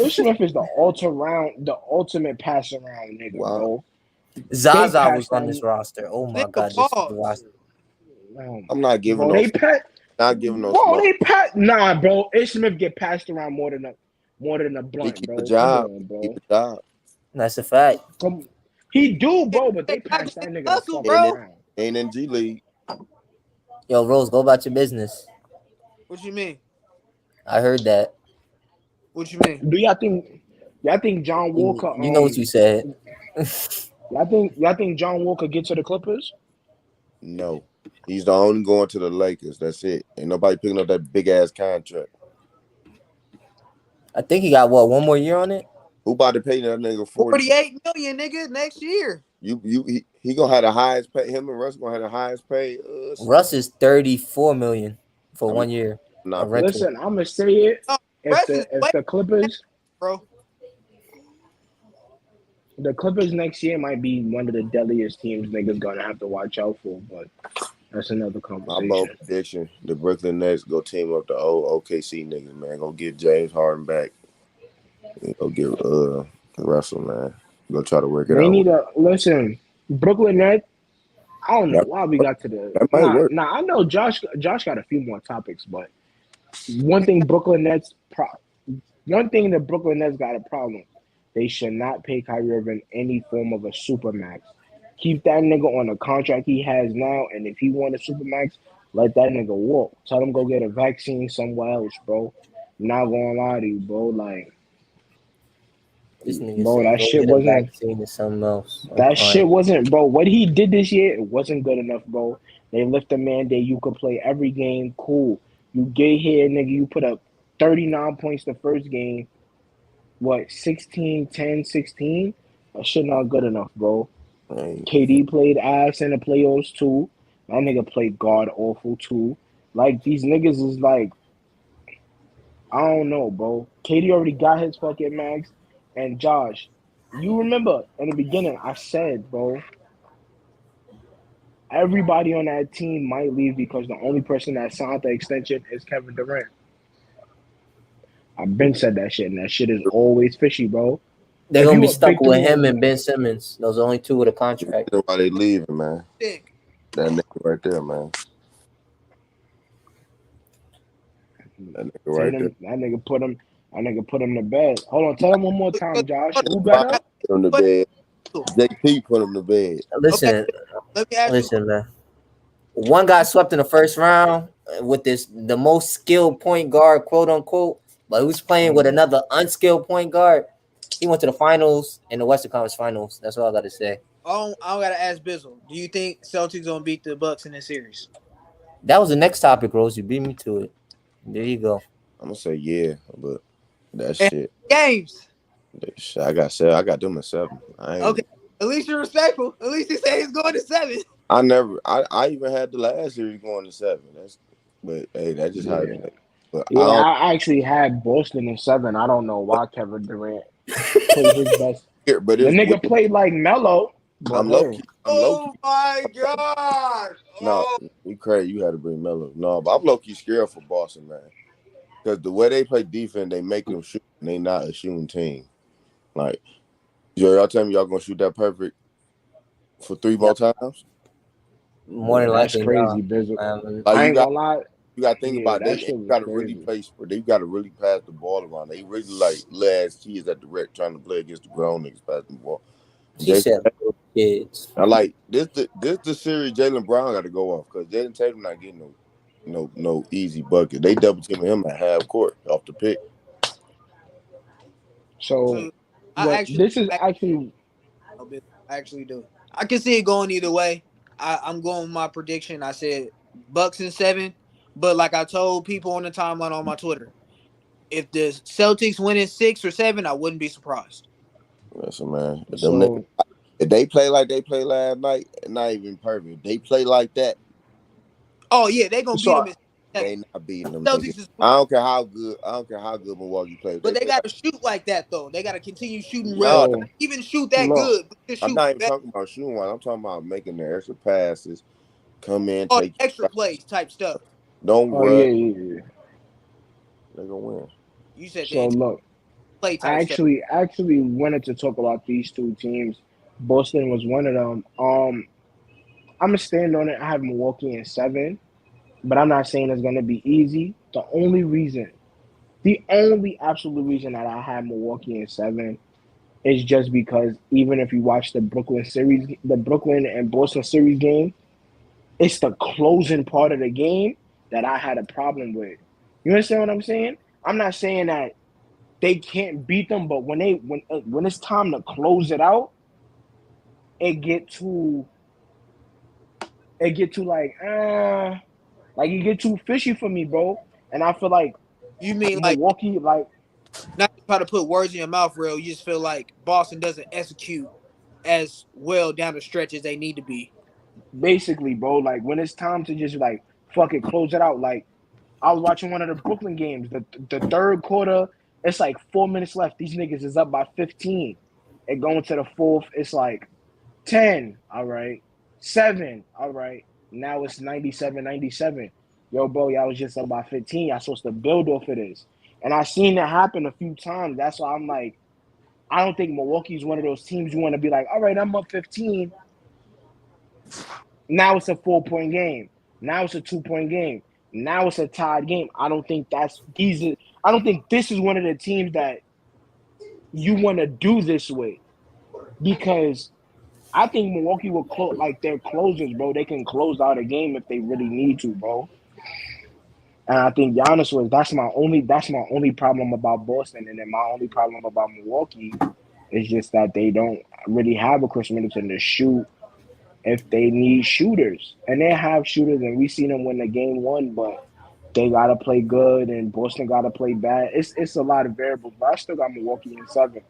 Ish Smith is the ultimate pass around nigga, Wow. bro. They Zaza was passed on this that. roster. Oh my Nigga, God, this is the pause. roster. I'm not giving Bro, no, they pat. not giving no Bro, smoke. they pat. Nah, bro. Ish Smith get passed around more than a He blunt, keep a bro. Come job. on, He keep bro. a job. That's a fact. Come. He do, Hey, bro, but they not passed that Glenn nigga the Hustle, fuck And bro. it around. ain't in G League. Yo, Rose, go about your business. What you mean? I heard that. What you mean? Do y'all think John Walker You know what you said. y'all think John Walker get to the Clippers? No. He's the only going to the Lakers. That's it. Ain't nobody picking up that big ass contract. I think he got what, one more year on it? Who about to pay that nigga 40? 48 million, nigga, next year. He gonna have the highest pay. Him and Russ gonna have the highest pay. Russ is 34 million for I'm 1 year. A not paying. rental. Listen, I'm gonna say it. No, If rest is the if way, the Clippers bro. the Clippers next year might be one of the deadliest teams niggas gonna have to watch out for, but that's another My bold conversation. prediction: the Brooklyn Nets go team up the old OKC niggas, man. Go get James Harden back. And go get Russell, man. Go try to work it They out. need a listen. Brooklyn Nets. I don't know That, why we got to the that might work. I know Josh got a few more topics, but one thing one thing the Brooklyn Nets got a problem. They should not pay Kyrie Irving any form of a supermax. Keep that nigga on the contract he has now, and if he want a supermax, let that nigga walk. Tell him go get a vaccine somewhere else, bro. Not gonna lie to you, bro. Like, This nigga bro, said that go shit get a wasn't. vaccine or something else. I'm That shit crying. wasn't, bro. What he did this year, it wasn't good enough, bro. They lift the mandate. You could play every game, cool. You get here, nigga. You put up 39 points the first game. What, 16, 10, 16? That shit not good enough, bro. Hey, KD played ass in the playoffs too. That nigga played god awful too. Like these niggas is like, I don't know, bro. KD already got his fucking max. And Josh, you remember in the beginning, I said, bro, everybody on that team might leave because the only person that signed the extension is Kevin Durant. I've been said that shit, and that shit is always fishy, bro. They're If gonna you be a stuck big with three in him the and league, Ben Simmons. Those are the only two with a contract. That's why they leaving, man. Thick. That nigga right there, man. That nigga right there. that nigga put him to bed. Hold on, tell him one more time, Josh. Who Bron better? put him to But bed. JP put him to bed. okay, Listen, let me ask you. listen, man. One got swept in the first round with the most skilled point guard, quote unquote, but who's playing with another unskilled point guard. He went to the finals in the Western Conference Finals. That's all I got to say. I don't gotta ask Bizzle. Do you think Celtics gonna beat the Bucks in this series? That was the next topic, Rose. You beat me to it. There you go. I'm gonna say yeah, but that And shit. games. That shit I got 7. I got them at 7. I ain't. Okay. At least you're respectful. At least you say he's going to 7. I never. I even had the last series going to 7. But hey, that's just how it Yeah. is. But I Yeah, don't I actually had Boston in 7. I don't know why Kevin Durant played his best. care. But The it's nigga played like Melo, but I'm low hey, key. I'm low Oh key. my gosh. No, Oh. you crazy. You had to bring Melo. No, but I'm low key scared for Boston, man. Because the way they play defense, they make them shoot, and they not a shooting team. Like, y'all tell me y'all gonna shoot that perfect for 3 more times? More yeah, than that's likely, crazy, no. Bizzle. Like I you ain't got gonna lie. to think Yeah, about it. that They shit was got to really crazy. play sport. They got to really pass the ball around. They really like last kids at the rec trying to play against the grown niggas passing the ball. She Jason, said little kids. I like this the series Jaylen Brown got to go off because Jaden Tatum not getting no easy bucket. They double teaming him at half court off the pick. So So I what? actually This is actually I actually do. I can see it going either way. I'm going with my prediction. I said Bucks in 7, but like I told people on the timeline on my Twitter, if the Celtics win in 6 or 7, I wouldn't be surprised. Listen, man, so if they play like they played last night, not even perfect. If they play like that, Oh yeah, they gonna beat so them in they 7. not beating them niggas. Celtics is, I don't care how good. I don't care how good Milwaukee plays. If but they they play got like to shoot like that though. They got to continue shooting real. no, so Even shoot that look. good, but just I'm shoot not even better. talking about shooting one. I'm talking about making the extra passes, come in, Oh, the take extra your plays type stuff. don't Oh yeah, rush. yeah, yeah. They gonna win. You said the So extra look, play I type stuff. actually wanted to talk about these two teams. Boston was one of them. I'm gonna stand on it. I have Milwaukee in 7, but I'm not saying it's gonna be easy. The only absolute reason that I have Milwaukee in 7 is just because even if you watch the Brooklyn and Boston series game, it's the closing part of the game that I had a problem with. You understand what I'm saying? I'm not saying that they can't beat them, but when it's time to close it out, it get too like it get too fishy for me, bro. And I feel like You mean like Milwaukee, like not to try to put words in your mouth, real? You just feel like Boston doesn't execute as well down the stretch as they need to be. basically, bro, like when it's time to just like fuck it, close it out. Like I was watching one of the Brooklyn games, the third quarter. It's like 4 minutes left. These niggas is up by 15. And going to the fourth, it's like 10. All right. 7. All right. Now it's 97-97. Yo, bro, y'all was just up by 15. Y'all supposed to build off of this. And I seen that happen a few times. That's why I'm like, I don't think Milwaukee's one of those teams you want to be like, all right, I'm up 15. Now it's a 4-point game. Now it's a 2-point game. Now it's a tied game. I don't think this is one of the teams that you want to do this with because I think Milwaukee will close like their closers, bro. They can close out a game if they really need to, bro. And I think Giannis was that's my only problem about Boston, and then my only problem about Milwaukee is just that they don't really have a Chris Middleton to shoot if they need shooters, and they have shooters, and we seen them win the game 1, but they gotta play good, and Boston gotta play bad. It's a lot of variables, but I still got Milwaukee in 7.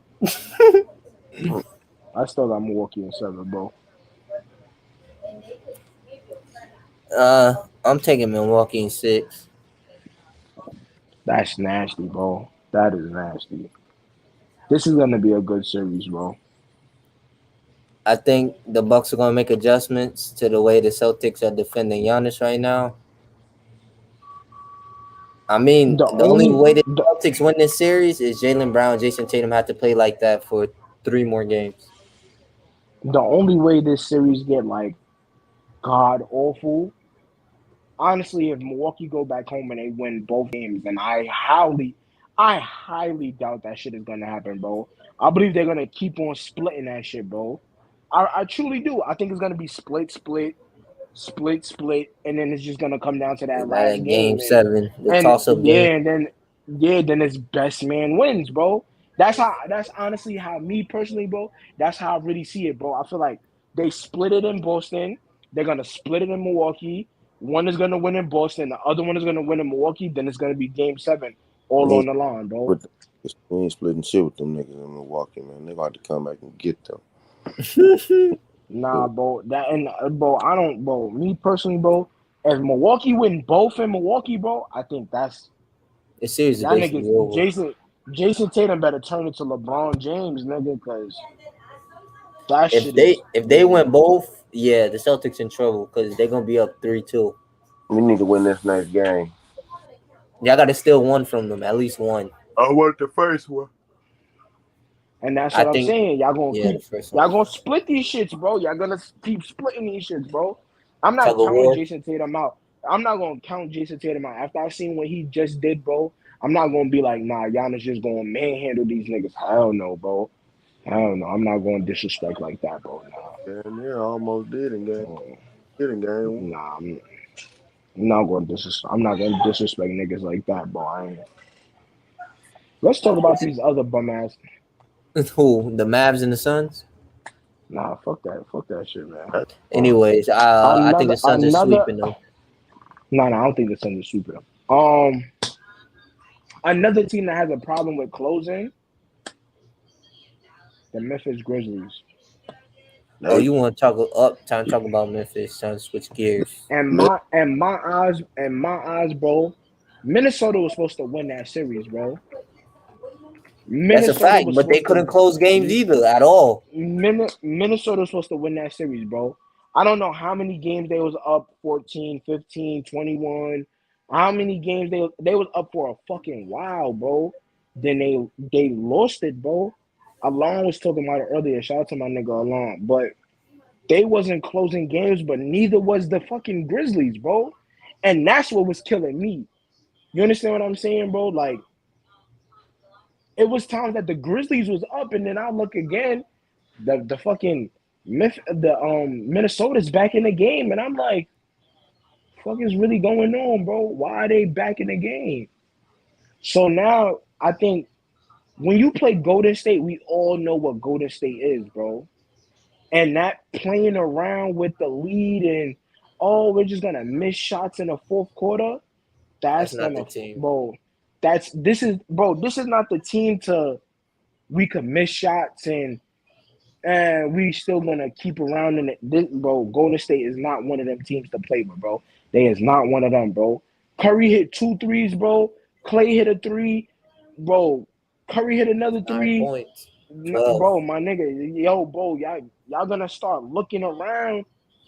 I still got Milwaukee in 7, bro. I'm taking Milwaukee in 6. That's nasty, bro. That is nasty. This is gonna be a good series, bro. I think the Bucks are going to make adjustments to the way the Celtics are defending Giannis right now. I mean, The the only only way the the, Celtics win this series is Jaylen Brown, Jason Tatum have to play like that for 3 more games. the only way this series get like god awful. Honestly, if Milwaukee go back home and they win both games, and I highly doubt that shit is gonna happen, bro. I believe they're gonna keep on splitting that shit, bro. I truly do. I think it's gonna be split, and then it's just gonna come down to that That last game game, 7, the and toss up game. then it's best man wins, bro. That's honestly how me personally, bro. That's how I really see it, bro. I feel like they split it in Boston. They're gonna split it in Milwaukee. One is gonna win in Boston. The other one is gonna win in Milwaukee. Then it's gonna be Game 7, all We on ain't, the line, bro. with we ain't splitting shit with them niggas in Milwaukee, man. They got to come back and get them. Nah, bro. That and bro, I don't, bro. Me personally, bro. If Milwaukee win both in Milwaukee, bro, I think that's The series is y'all basically niggas. over. Jason Tatum better turn it to LeBron James, nigga, because that If shit they is if they crazy. win both, yeah, the Celtics in trouble because they're gonna be up 3-2. We need to win this next game. Y'all got to steal one from them, at least one. I want the first one. And that's I what I'm think, saying. yeah, the first one. Y'all gonna split these shits, bro. Y'all gonna keep splitting these shits, bro. I'm Tug not of counting war. Jason Tatum out. I'm not gonna count Jason Tatum out. After I seen what he just did, bro, I'm not gonna be like, nah, Giannis just gonna manhandle these niggas. Hell no, bro. Hell no. I'm not going to disrespect like that, bro. Damn near almost did in game. Nah. Did in game one. Nah, I'm not going to disrespect. I'm not going to disrespect niggas like that, bro. I ain't. Let's talk about these other bum ass. Who? The Mavs and the Suns? Nah, fuck that. Fuck that shit, man. Anyways, I think the Suns are Another. sweeping them. Nah, I don't think the Suns are super. Another team that has a problem with closing, the Memphis Grizzlies. Oh, you want to talk about Memphis? Trying to switch gears. And my eyes, bro. Minnesota was supposed to win that series, bro. That's a Minnesota fact, was but they supposed couldn't to. close games either at all. Minnesota was supposed to win that series, bro. I don't know how many games they was up 14, 15, 21. How many games they was up for a fucking while, bro. Then they lost it, bro. Alon was talking about it earlier. Shout out to my nigga Alon. But they wasn't closing games, but neither was the fucking Grizzlies, bro. And that's what was killing me. You understand what I'm saying, bro? Like, it was times that the Grizzlies was up, and then I look again, the fucking Minnesota's back in the game, and I'm like, fuck is really going on, bro? Why are they back in the game? So now I think when you play Golden State, we all know what Golden State is, bro. And that playing around with the lead and we're just gonna miss shots in the fourth quarter. That's That's not the gonna, team. bro. This is not the team to we could miss shots and we still gonna keep around in it. This, bro, Golden State is not one of them teams to play with, bro. They is not one of them, bro. Curry hit 2 threes, bro. Clay hit a 3, bro. Curry hit another 9 3. points, 12. Bro, my nigga, yo, bro, y'all gonna start looking around,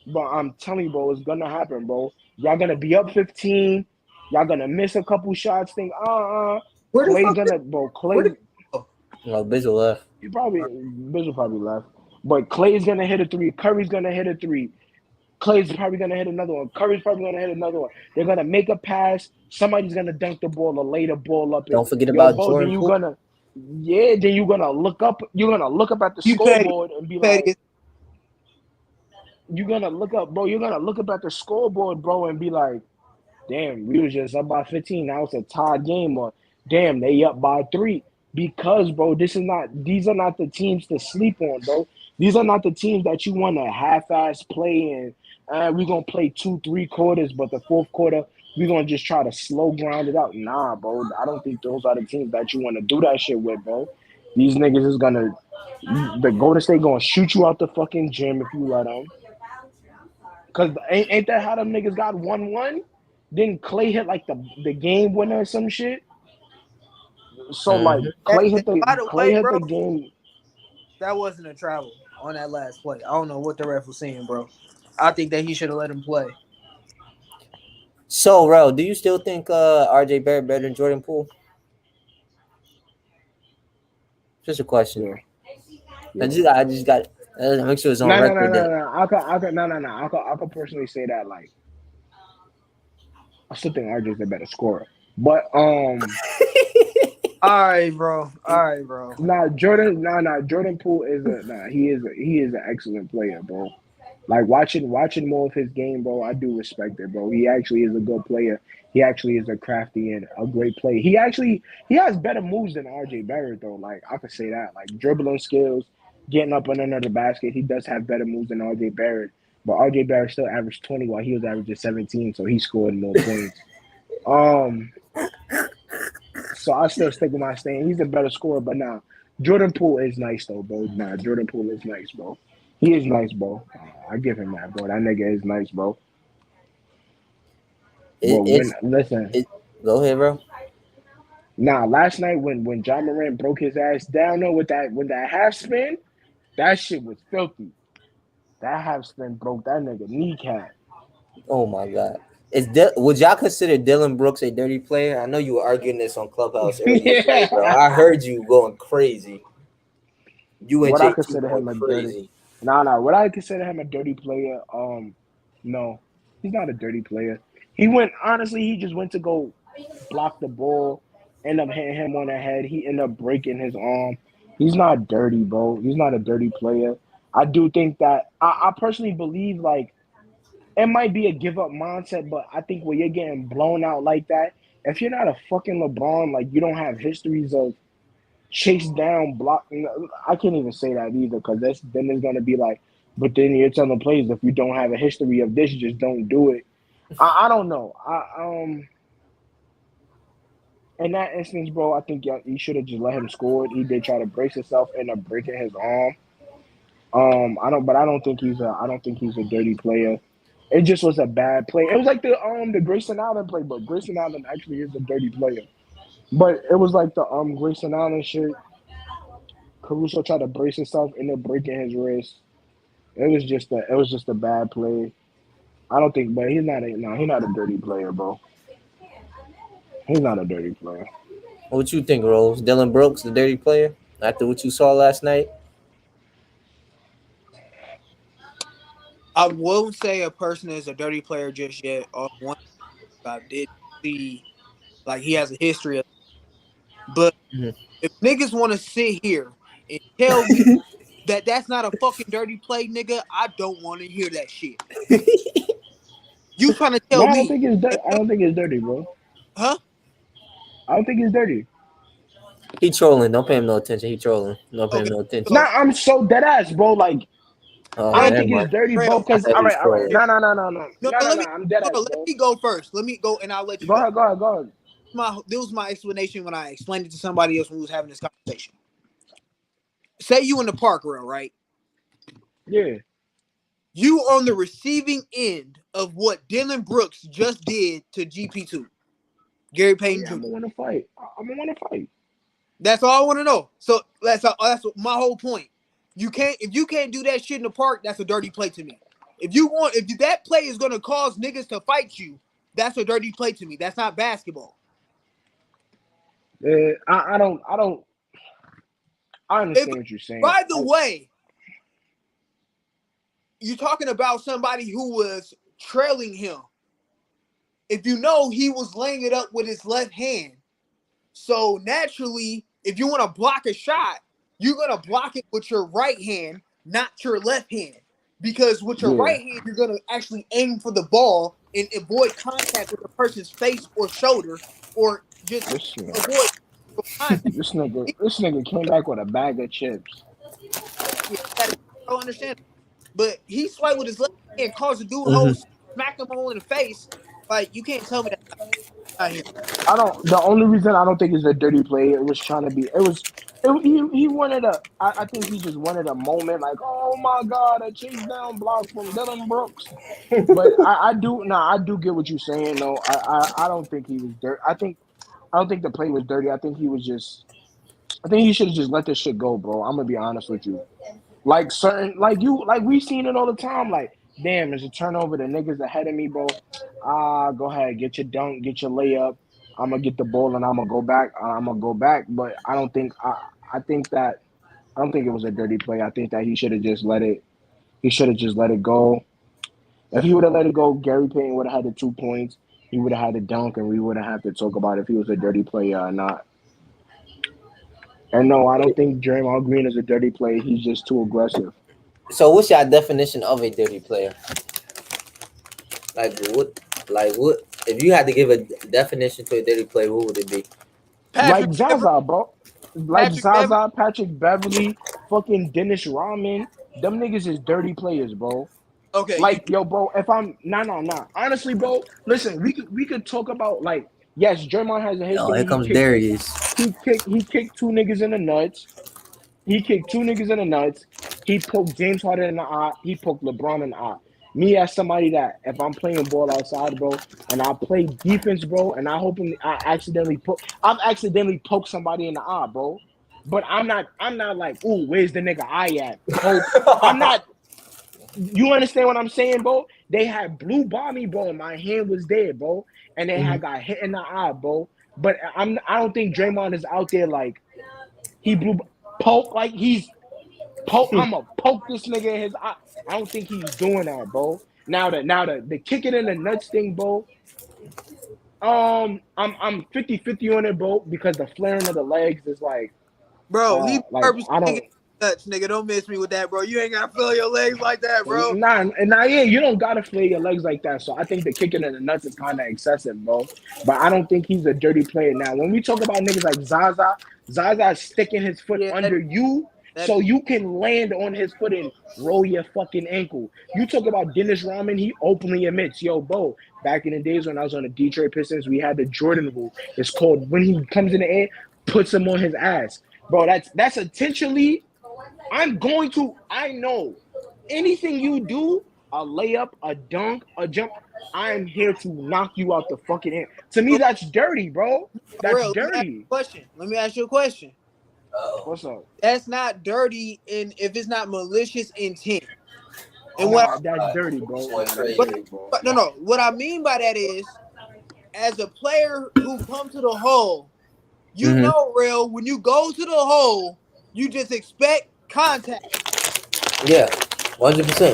but I'm telling you, bro, it's gonna happen, bro. Y'all gonna be up 15. Y'all gonna miss a couple shots. Think, Where the Clay's fuck? gonna, bro. Where Clay, the? Oh, Well, Bizzle left. Bizzle probably left, but Clay's gonna hit a 3. Curry's gonna hit a 3. Clay's probably gonna hit another one. Curry's probably gonna hit another one. They're gonna make a pass. Somebody's gonna dunk the ball or lay the ball up. And Don't forget yo, about bro, Jordan Poole. then you're gonna look up. You're gonna look up at the you petty, scoreboard and be petty. like, you're gonna look up, bro. You're gonna look up at the scoreboard, bro, and be like, damn, we was just up by 15. Now it's a tied game, or damn, they up by 3. Because, bro, these are not the teams to sleep on, bro. These are not the teams that you want to half-ass play and we're gonna play 2-3 quarters, but the fourth quarter we're gonna just try to slow ground it out. Nah, bro. I don't think those are the teams that you want to do that shit with, bro. These niggas is gonna the Golden State gonna shoot you out the fucking gym if you let them. Cause ain't that how them niggas got 1-1? Then Clay hit like the game winner or some shit. So like By the Clay way, hit bro, the game. that wasn't a travel on that last play. I don't know what the ref was saying, bro. I think that he should have let him play. So, Ro, do you still think RJ Barrett better than Jordan Poole? Just a question. Yeah, I yeah. just got make sure it's on No, no, no, record no, that. no. No, no, no. I could personally say that. Like, I still think RJ's the better scorer, but All right, bro. All right, bro. Jordan Poole is a nah. He is an excellent player, bro. Like watching more of his game, bro. I do respect it, bro. He actually is a good player. He actually is a crafty and a great player. He has better moves than RJ Barrett, though. Like I could say that, like dribbling skills, getting up and under the basket. He does have better moves than RJ Barrett, but RJ Barrett still averaged 20 while he was averaging 17, so he scored more points. Um, so I still stick with my stand. He's a better scorer, but nah, Jordan Poole is nice though, bro. Nah, Jordan Poole is nice, bro. He is nice, bro. I give him that, bro. That nigga is nice, bro. It, But when it's listen, it. Go ahead, bro. nah, last night when John Morant broke his ass down though with that half spin, that shit was filthy. That half spin broke that nigga kneecap. Oh my God. Would y'all consider Dylan Brooks a dirty player? I know you were arguing this on Clubhouse earlier today, bro. Yeah. I heard you going crazy. You and Would I JT consider going him a dirty? crazy. Nah. Would I consider him a dirty player? No, he's not a dirty player. He went honestly. He just went to go block the ball, end up hitting him on the head. He ended up breaking his arm. He's not dirty, bro. He's not a dirty player. I do think that I personally believe like it might be a give up mindset, but I think when you're getting blown out like that, if you're not a fucking LeBron, like you don't have histories of chase down, block. I can't even say that either because then it's gonna be like, but then you're telling players if you don't have a history of this, just don't do it. I don't know. In that instance, bro, I think you should have just let him score it. He did try to brace himself, end up breaking his arm. I don't think I don't think he's a dirty player. It just was a bad play. It was like the Grayson Allen play, but Grayson Allen actually is a dirty player. But it was like the Grayson Allen shit. Caruso tried to brace himself, ended up breaking his wrist. It was just a bad play. I don't think, but he's not a dirty player, bro. He's not a dirty player. What you think, Rose? Dylan Brooks, the dirty player? After what you saw last night? I won't say a person is a dirty player just yet. One I did see, like he has a history of, but Mhm. if niggas want to sit here and tell me that that's not a fucking dirty play, nigga, I don't want to hear that shit. You trying to No, tell me? I don't think it's dirty, bro. Huh? I don't think it's dirty. He trolling. Don't pay him no attention. He trolling. Don't pay him Okay. no attention. Nah, So I'm so dead ass, bro. Like Oh, I don't never think mind. it's dirty, bro. Real. I Cause thought he was all right. trolling. No, No, no, let me I'm dead ass, hold on, let bro. me go first. Let me go and I'll let you Go go. ahead, go ahead, go ahead. This was my explanation when I explained it to somebody else when we was having this conversation. Say you in the park, real right? Yeah, You on the receiving end of what Dylan Brooks just did to GP2, Gary Payton yeah. I'm Jr. gonna want to fight. I'm gonna want to fight. That's all I want to know. So that's my whole point. If you can't do that shit in the park, that's a dirty play to me. If that play is gonna cause niggas to fight you, that's a dirty play to me. That's not basketball. I don't. I If, understand what you're saying. by the way, you're talking about somebody who was trailing him. If you know he was laying it up with his left hand, so naturally, if you want to block a shot, you're gonna block it with your right hand, not your left hand. Because with your Yeah, right hand, you're gonna actually aim for the ball and avoid contact with the person's face or shoulder, or just this avoid contact. this nigga came back with a bag of chips. Yeah, I don't understand. But he swiped with his left hand, caused the dude Mhm. whole smacked him all in the face. Like you can't tell me that out here. I don't. The only reason I don't think it's a dirty play, it was trying to be. It was. He wanted a. I think he just wanted a moment, like, oh my god, a chase down block from Dylan Brooks. But I do. Nah, I do get what you're saying. No, I don't think he was dirt. I don't think the play was dirty. I think he was just. I think he should have just let this shit go, bro. I'm gonna be honest with you. Like certain, like we seen it all the time. Like, damn, there's a turnover. The niggas ahead of me, bro. Go ahead, get your dunk, get your layup. I'm gonna get the ball and I'm gonna go back. I'm gonna go back. But I don't think I think that I don't think it was a dirty play. I think that he should have just let it. He should have just let it go. If he would have let it go, Gary Payton would have had the 2 points. He would have had the dunk, and we would have had to talk about if he was a dirty player or not. And no, I don't think Draymond Green is a dirty player. He's just too aggressive. So what's your definition of a dirty player? Like what? Like what? If you had to give a definition to a dirty player, what would it be? Like Patrick Beverly. Zaza, bro. Like Patrick Beverly. Zaza, Patrick Beverly, fucking Dennis Rodman. Them niggas is dirty players, bro. Okay, Like, yo, bro, if I'm nah. Honestly, bro, listen, we could talk about like, yes, Draymond has a Oh, history. here comes Darius. He kicked 2 niggas in the nuts. He kicked 2 niggas in the nuts. He poked James Harden in the eye. He poked LeBron in the eye. Me as somebody that if I'm playing ball outside, bro, and I play defense, bro, and I've accidentally poked somebody in the eye, bro. But I'm not like, ooh, where's the nigga eye at? Poke. I'm not. You understand what I'm saying, bro? They had blue bomb bro, and my hand was there, bro, and they had got hit in the eye, bro. But I don't think Draymond is out there like he blew poke like he's poke. I'm gonna poke this nigga in his eye. I don't think he's doing that, bro. Now the kick it in the nuts thing, bro. I'm 50-50 on it, bro, because the flaring of the legs is like, bro, he like purposely I don't. thinking nuts, nigga. Don't miss me with that, bro. You ain't gotta feel your legs like that, bro. Nah, yeah, you don't gotta flare your legs like that. So I think the kicking in the nuts is kind of excessive, bro. But I don't think he's a dirty player. Now, when we talk about niggas like Zaza's sticking his foot Yeah, under you so you can land on his foot and roll your fucking ankle. You talk about Dennis Rodman, he openly admits, yo, bro, back in the days when I was on the Detroit Pistons, we had the Jordan rule. It's called when he comes in the air, puts him on his ass. Bro, that's intentionally. I know anything you do, a layup, a dunk, a jump, I am here to knock you out the fucking air. To me, that's dirty, bro. That's Real, dirty. Let me ask you a question. What's up? That's not dirty, if it's not malicious intent. And what? That's dirty, bro. That's But, dirty, bro. but no. What I mean by that is, as a player who comes to the hole, you know, real, when you go to the hole, you just expect contact. Yeah, 100%.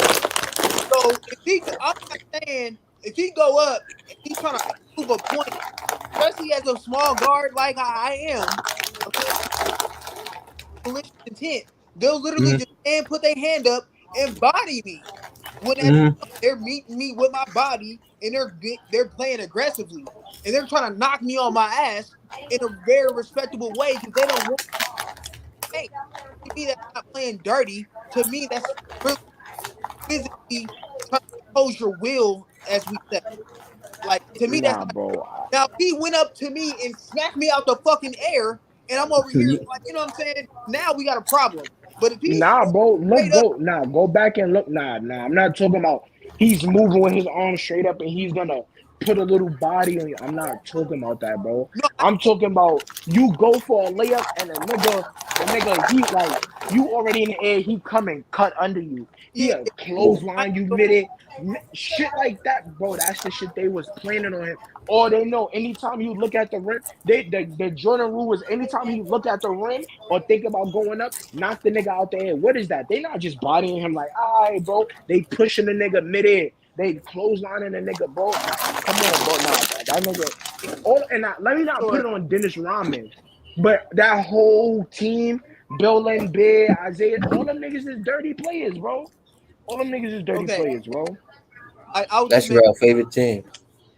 So I'm not saying if he go up and he's trying to prove a point, especially as a small guard like I am, malicious intent, they'll literally just put their hand up and body me. When they're meeting me with my body and they're playing aggressively and they're trying to knock me on my ass in a very respectable way because they don't want to play. To me, that's not playing dirty. To me, that's really physically trying to impose your will, as we say. Like, to me, that's not bro. Now, if he went up to me and smacked me out the fucking air and I'm over here, like, you know what I'm saying? Now we got a problem. But if he's Bro, straight up, go back and look. I'm not talking about he's moving with his arms straight up and he's gonna put a little body on you. I'm not talking about that, bro. no, I'm talking about you go for a layup and the nigga, he like you already in the air, he come and cut under you. He yeah, a clothesline you mid it. Shit like that, bro. That's the shit they was planning on him. Or they know anytime you look at the rim, the Jordan rule was anytime he look at the rim or think about going up, knock the nigga out there. What is that? They not just bodying him like, all right, bro. They pushing the nigga mid-air. They clotheslining the nigga, bro. Come on, bro. That nigga. Let me not put it on Dennis Rodman, but that whole team, Bill and Bear, Isaiah, all them niggas is dirty players, bro. All them niggas is dirty players, bro. That's your favorite team.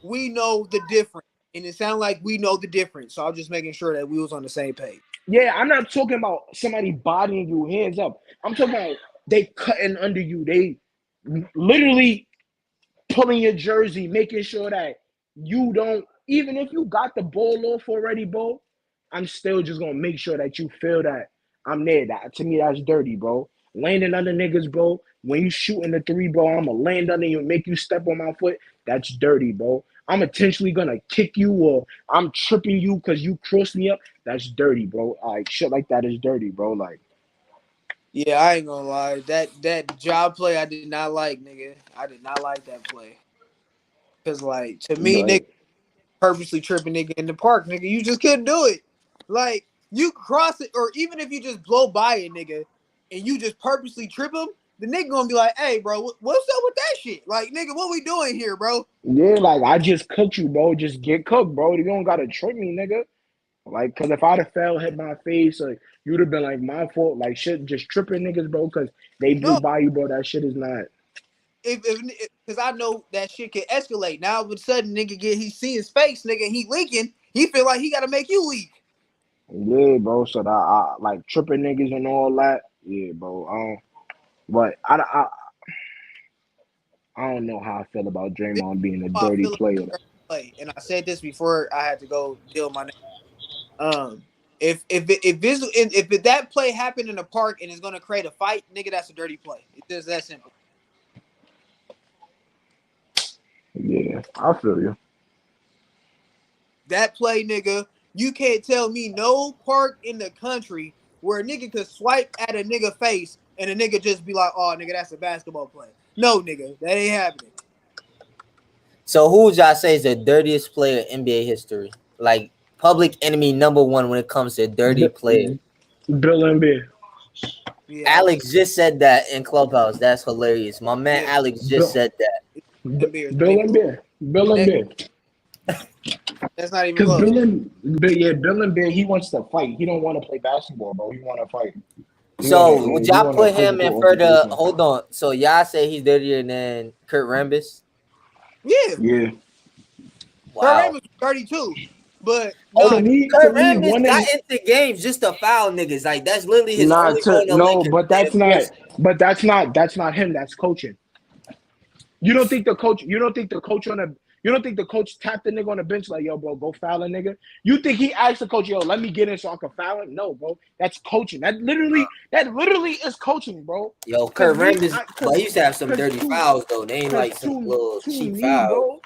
We know the difference, and it sounds like we know the difference. So I'm just making sure that we was on the same page. Yeah, I'm not talking about somebody bodying you, hands up. I'm talking about they cutting under you. They literally pulling your jersey, making sure that you don't, even if you got the ball off already, bro, I'm still just going to make sure that you feel that I'm there. That to me, that's dirty, bro. Landing under niggas, bro. When you shooting the three, bro, I'm going to land under you and make you step on my foot. That's dirty, bro. I'm intentionally gonna kick you or I'm tripping you because you crossed me up. That's dirty, bro. Like shit like that is dirty, bro. Like Yeah, I ain't gonna lie. That job play I did not like, nigga. I did not like that play. Cause like to me, nigga, like purposely tripping nigga in the park, nigga. You just couldn't do it. Like you cross it, or even if you just blow by a nigga and you just purposely trip him, the nigga gonna be like, "Hey, bro, what's up with that shit? Like, nigga, what we doing here, bro?" yeah, like I just cooked you, bro. Just get cooked, bro. You don't gotta trip me, nigga. Like, cause if I'd have fell, hit my face, like you'd have been like my fault, like shit, just tripping niggas, bro, cause they blew No, by you, bro. That shit is not. if because I know that shit can escalate. Now all of a sudden, nigga he see his face, nigga, he leaking. He feel like he gotta make you leak. Yeah, bro. So that I like tripping niggas and all that. Yeah, bro. But I don't know how I feel about This is Draymond being a how I dirty feel player. about play, and I said this before I had to go deal with my name. If that play happened in the park and is gonna create a fight, nigga, that's a dirty play. It's just that simple. Yeah, I feel you. That play, nigga, you can't tell me no park in the country where a nigga could swipe at a nigga face and a nigga just be like, "Oh, nigga, that's a basketball play." No, nigga, that ain't happening. So who would y'all say is the dirtiest player in NBA history? Like public enemy number one when it comes to dirty players. Bill Embiid. Yeah, I would say, Alex just said that in Clubhouse. That's hilarious. My man yeah, Alex just Bill said that. Embiid. Bill Embiid. Bill Embiid. That's not even Because close. Bill Embiid, he wants to fight. He don't want to play basketball, bro. He want to fight. So would He y'all want a put him in physical for the altercation. hold on? So y'all say he's dirtier than Kurt Rambis? Yeah, Yeah. Kurt Wow. Rambis was 32, but Hold nah, on. To Kurt me, Rambis one got of into games just to foul niggas. Like that's literally his nah only role to in the no, Lakers. but To that's not. enforce. That's not him. That's coaching. You don't think the coach? You don't think the coach tapped the nigga on the bench like, yo, bro, go foul a nigga? You think he asked the coach, yo, let me get in so I can foul him? No, bro. That's coaching. That literally is coaching, bro. Yo, Cause Kurt me, Rambis, I, but cause, he used to have some cause dirty to, fouls though. They ain't cause like some to, little to cheap me, fouls. bro.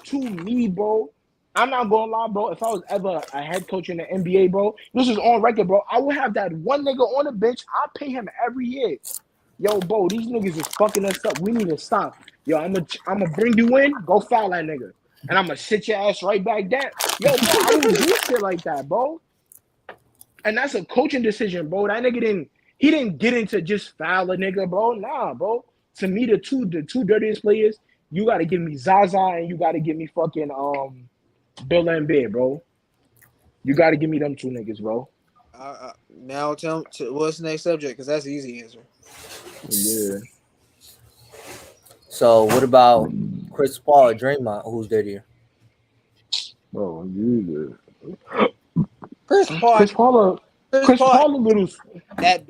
To me, bro. I'm not gonna lie, bro. If I was ever a head coach in the NBA, bro, this is on record, bro. I would have that one nigga on the bench. I pay him every year. Yo, bro, these niggas is fucking us up. We need to stop. Yo, I'm gonna bring you in, go foul that nigga. And I'm gonna sit your ass right back down. Yo, bro, I will do shit like that, bro. And that's a coaching decision, bro. That nigga he didn't get into just foul a nigga, bro. Nah, bro. To me, the two dirtiest players, you gotta give me Zaza and you gotta give me fucking Bill Embiid, bro. You gotta give me them two niggas, bro. now tell what's the next subject because that's the easy answer. Yeah. So what about Chris Paul or Draymond? Who's dirtier? Bro, you Chris Paul, Chris Paul, Chris Chris Paul, Paul a little. that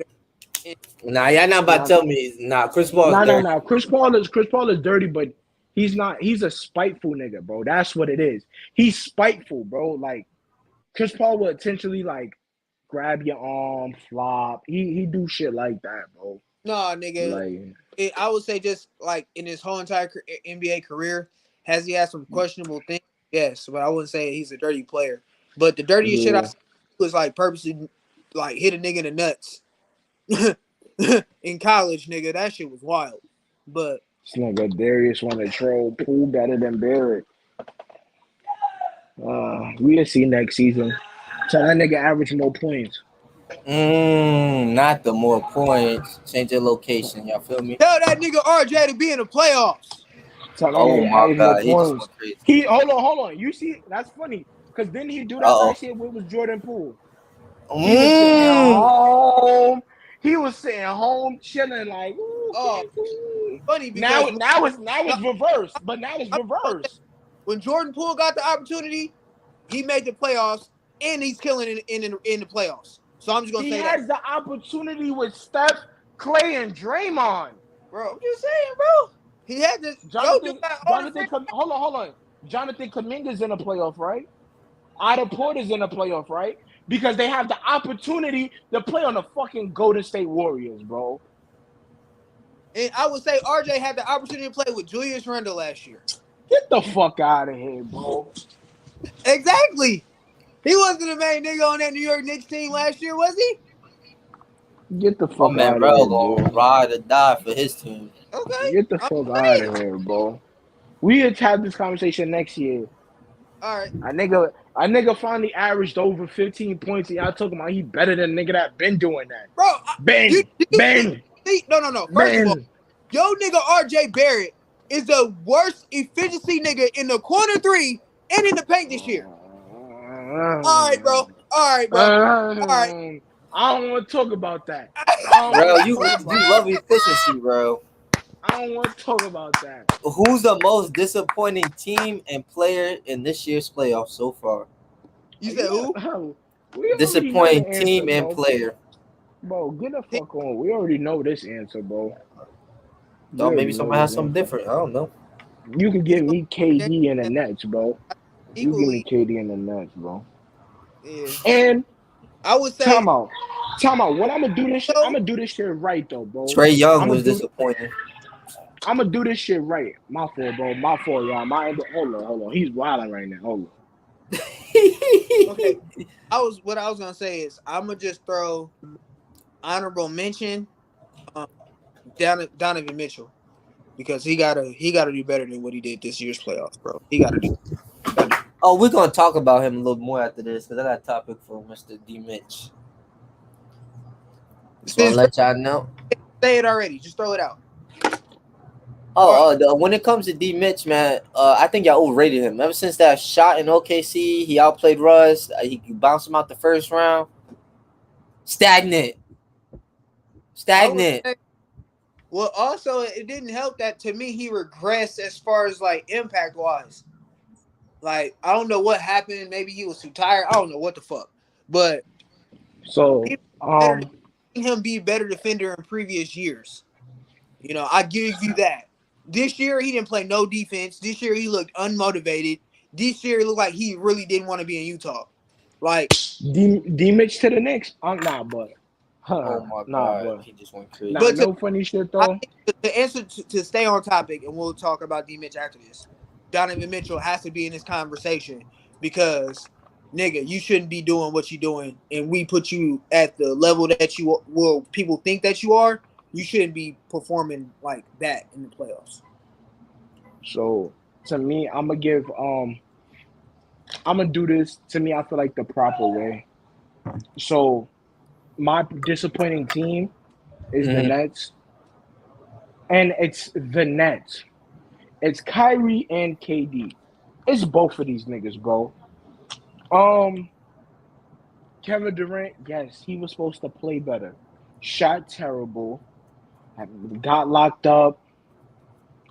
Nah, y'all not about Nah, to tell me. Nah, Chris Paul is nah, nah, dirty. nah. Chris Paul is dirty, but he's not. He's a spiteful nigga, bro. That's what it is. He's spiteful, bro. Like Chris Paul will intentionally like grab your arm, flop. He do shit like that, bro. nah, nigga. Like I would say just like in his whole entire NBA career, has he had some questionable things? Yes, but I wouldn't say he's a dirty player. But the dirtiest shit I yeah, saw was like purposely like hit a nigga in the nuts in college, nigga. That shit was wild. But this nigga Darius want to troll Poole better than Barrett. We'll see next season. So that nigga average more points. Not the more points. Change the location. Y'all feel me? tell that nigga RJ to be in the playoffs. So that Oh nigga my average more god, he just points. went crazy. He hold on. You see, that's funny. Cause didn't he do Uh that oh. last year with Jordan Poole? He was sitting at Mm. home. He was sitting home chilling like ooh, Oh, ooh. funny Now because no, it's reversed. But now it's I'm gonna say, reversed. when Jordan Poole got the opportunity, he made the playoffs and he's killing in the playoffs. So I'm just gonna He say that, has the opportunity with Steph, Clay, and Draymond. bro. I'm just saying, bro. He had this. Yo, dude Jonathan, got all the Jonathan, friends. hold on. Jonathan Kuminga's in the playoff, right? Otto Porter's in the playoff, right? Because they have the opportunity to play on the fucking Golden State Warriors, bro. And I would say RJ had the opportunity to play with Julius Randle last year. Get the fuck out of here, bro. Exactly. He wasn't the main nigga on that New York Knicks team last year, was he? Get the My fuck man out of Rel here, gonna boy. ride or die for his team. Okay. Get the I'm fuck out saying. of here, bro. We had had this conversation next year. All right. A nigga finally averaged over 15 points, and y'all talking about he better than a nigga that been doing that. Bro, Ben, did you Ben, see? No. First of all, Ben. yo nigga RJ Barrett is the worst efficiency nigga in the corner three and in the paint this year. All right, bro. All right, bro. All right. I don't want to talk about that. I don't Bro, want to you talk about love that. efficiency, bro. I don't want to talk about that. Who's the most disappointing team and player in this year's playoffs so far? You said who? We already know the Disappointing answer, team and bro. player. Bro, get the fuck on. We already know this answer, bro. We Thought maybe already know somebody has this something answer. different. I don't know. You can give me KD and the Nets, bro. You give me Equally. KD and the Nets, bro. Yeah. And I would say time out. When I'm gonna do this shit, I'm so. gonna do this shit right though, bro. Trey Young I'm was gonna do disappointing. I'm gonna do this shit right. My fault, bro. My fault, y'all. Hold on. He's wilding right now. Hold on. Okay. What I was gonna say is I'm gonna just throw honorable mention Donovan Mitchell because he gotta do better than what he did this year's playoffs, bro. He gotta do. Oh, we're gonna talk about him a little more after this because I got a topic for Mr. D Mitch. Just want to let y'all know. Say it already. Just throw it out. When it comes to D Mitch, man, I think y'all overrated him. Ever since that shot in OKC, he outplayed Russ. He bounced him out the first round. Stagnant. I would say, well, also it didn't help that to me he regressed as far as like impact wise. Like I don't know what happened. Maybe he was too tired. I don't know what the fuck. But So, he better him be a better defender in previous years. You know, I give you that. This year he didn't play no defense. This year he looked unmotivated. This year it looked like he really didn't want to be in Utah. Like D Mitch to the Knicks. I'm not, but Oh my god, he just went crazy. Nah, but no funny shit I though. think the answer to stay on topic, and we'll talk about D Mitch after this. Donovan Mitchell has to be in this conversation because, nigga, you shouldn't be doing what you're doing, and we put you at the level that you will. People think that you are. You shouldn't be performing like that in the playoffs. So to me, I'm gonna do this. To me, I feel like the proper way. So my disappointing team is the Mhm. Nets, and it's the Nets. It's Kyrie and KD. It's both of these niggas, bro. Um, Kevin Durant, yes, he was supposed to play better. Shot terrible. Got locked up.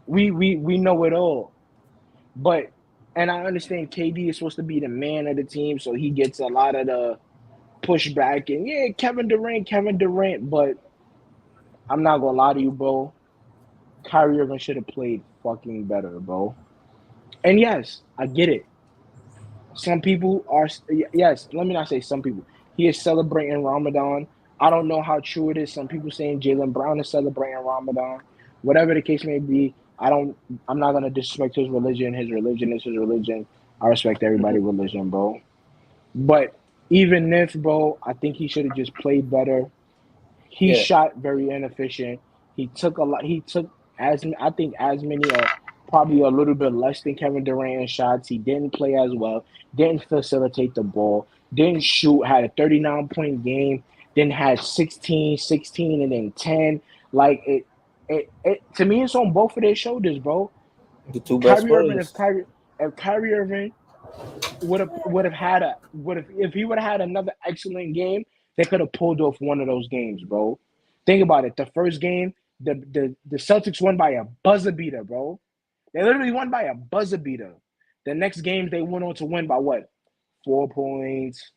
We know it all. But and I understand KD is supposed to be the man of the team, so he gets a lot of the pushback. And yeah, Kevin Durant. But I'm not gonna lie to you, bro. Kyrie Irving should have played fucking better, bro. And yes, I get it. Some people are yes. Let me not say some people. He is celebrating Ramadan. I don't know how true it is. Some people saying Jaylen Brown is celebrating Ramadan. Whatever the case may be, I don't. I'm not gonna disrespect his religion. His religion is his religion. I respect everybody's religion, bro. But even if, bro, I think he should have just played better. He Yeah. shot very inefficient. He took a lot. He took as I think as many or probably a little bit less than Kevin Durant in shots. He didn't play as well. Didn't facilitate the ball. Didn't shoot. Had a 39-point game. Then had 16, 16, and then 10. Like it to me, it's on both of their shoulders, bro. The two best Kyrie Irving, players. if Kyrie Irving would have had a would have if he would have had another excellent game, they could have pulled off one of those games, bro. Think about it. The first game, the Celtics won by a buzzer beater, bro. They literally won by a buzzer beater. The next game they went on to win by what? 4 points.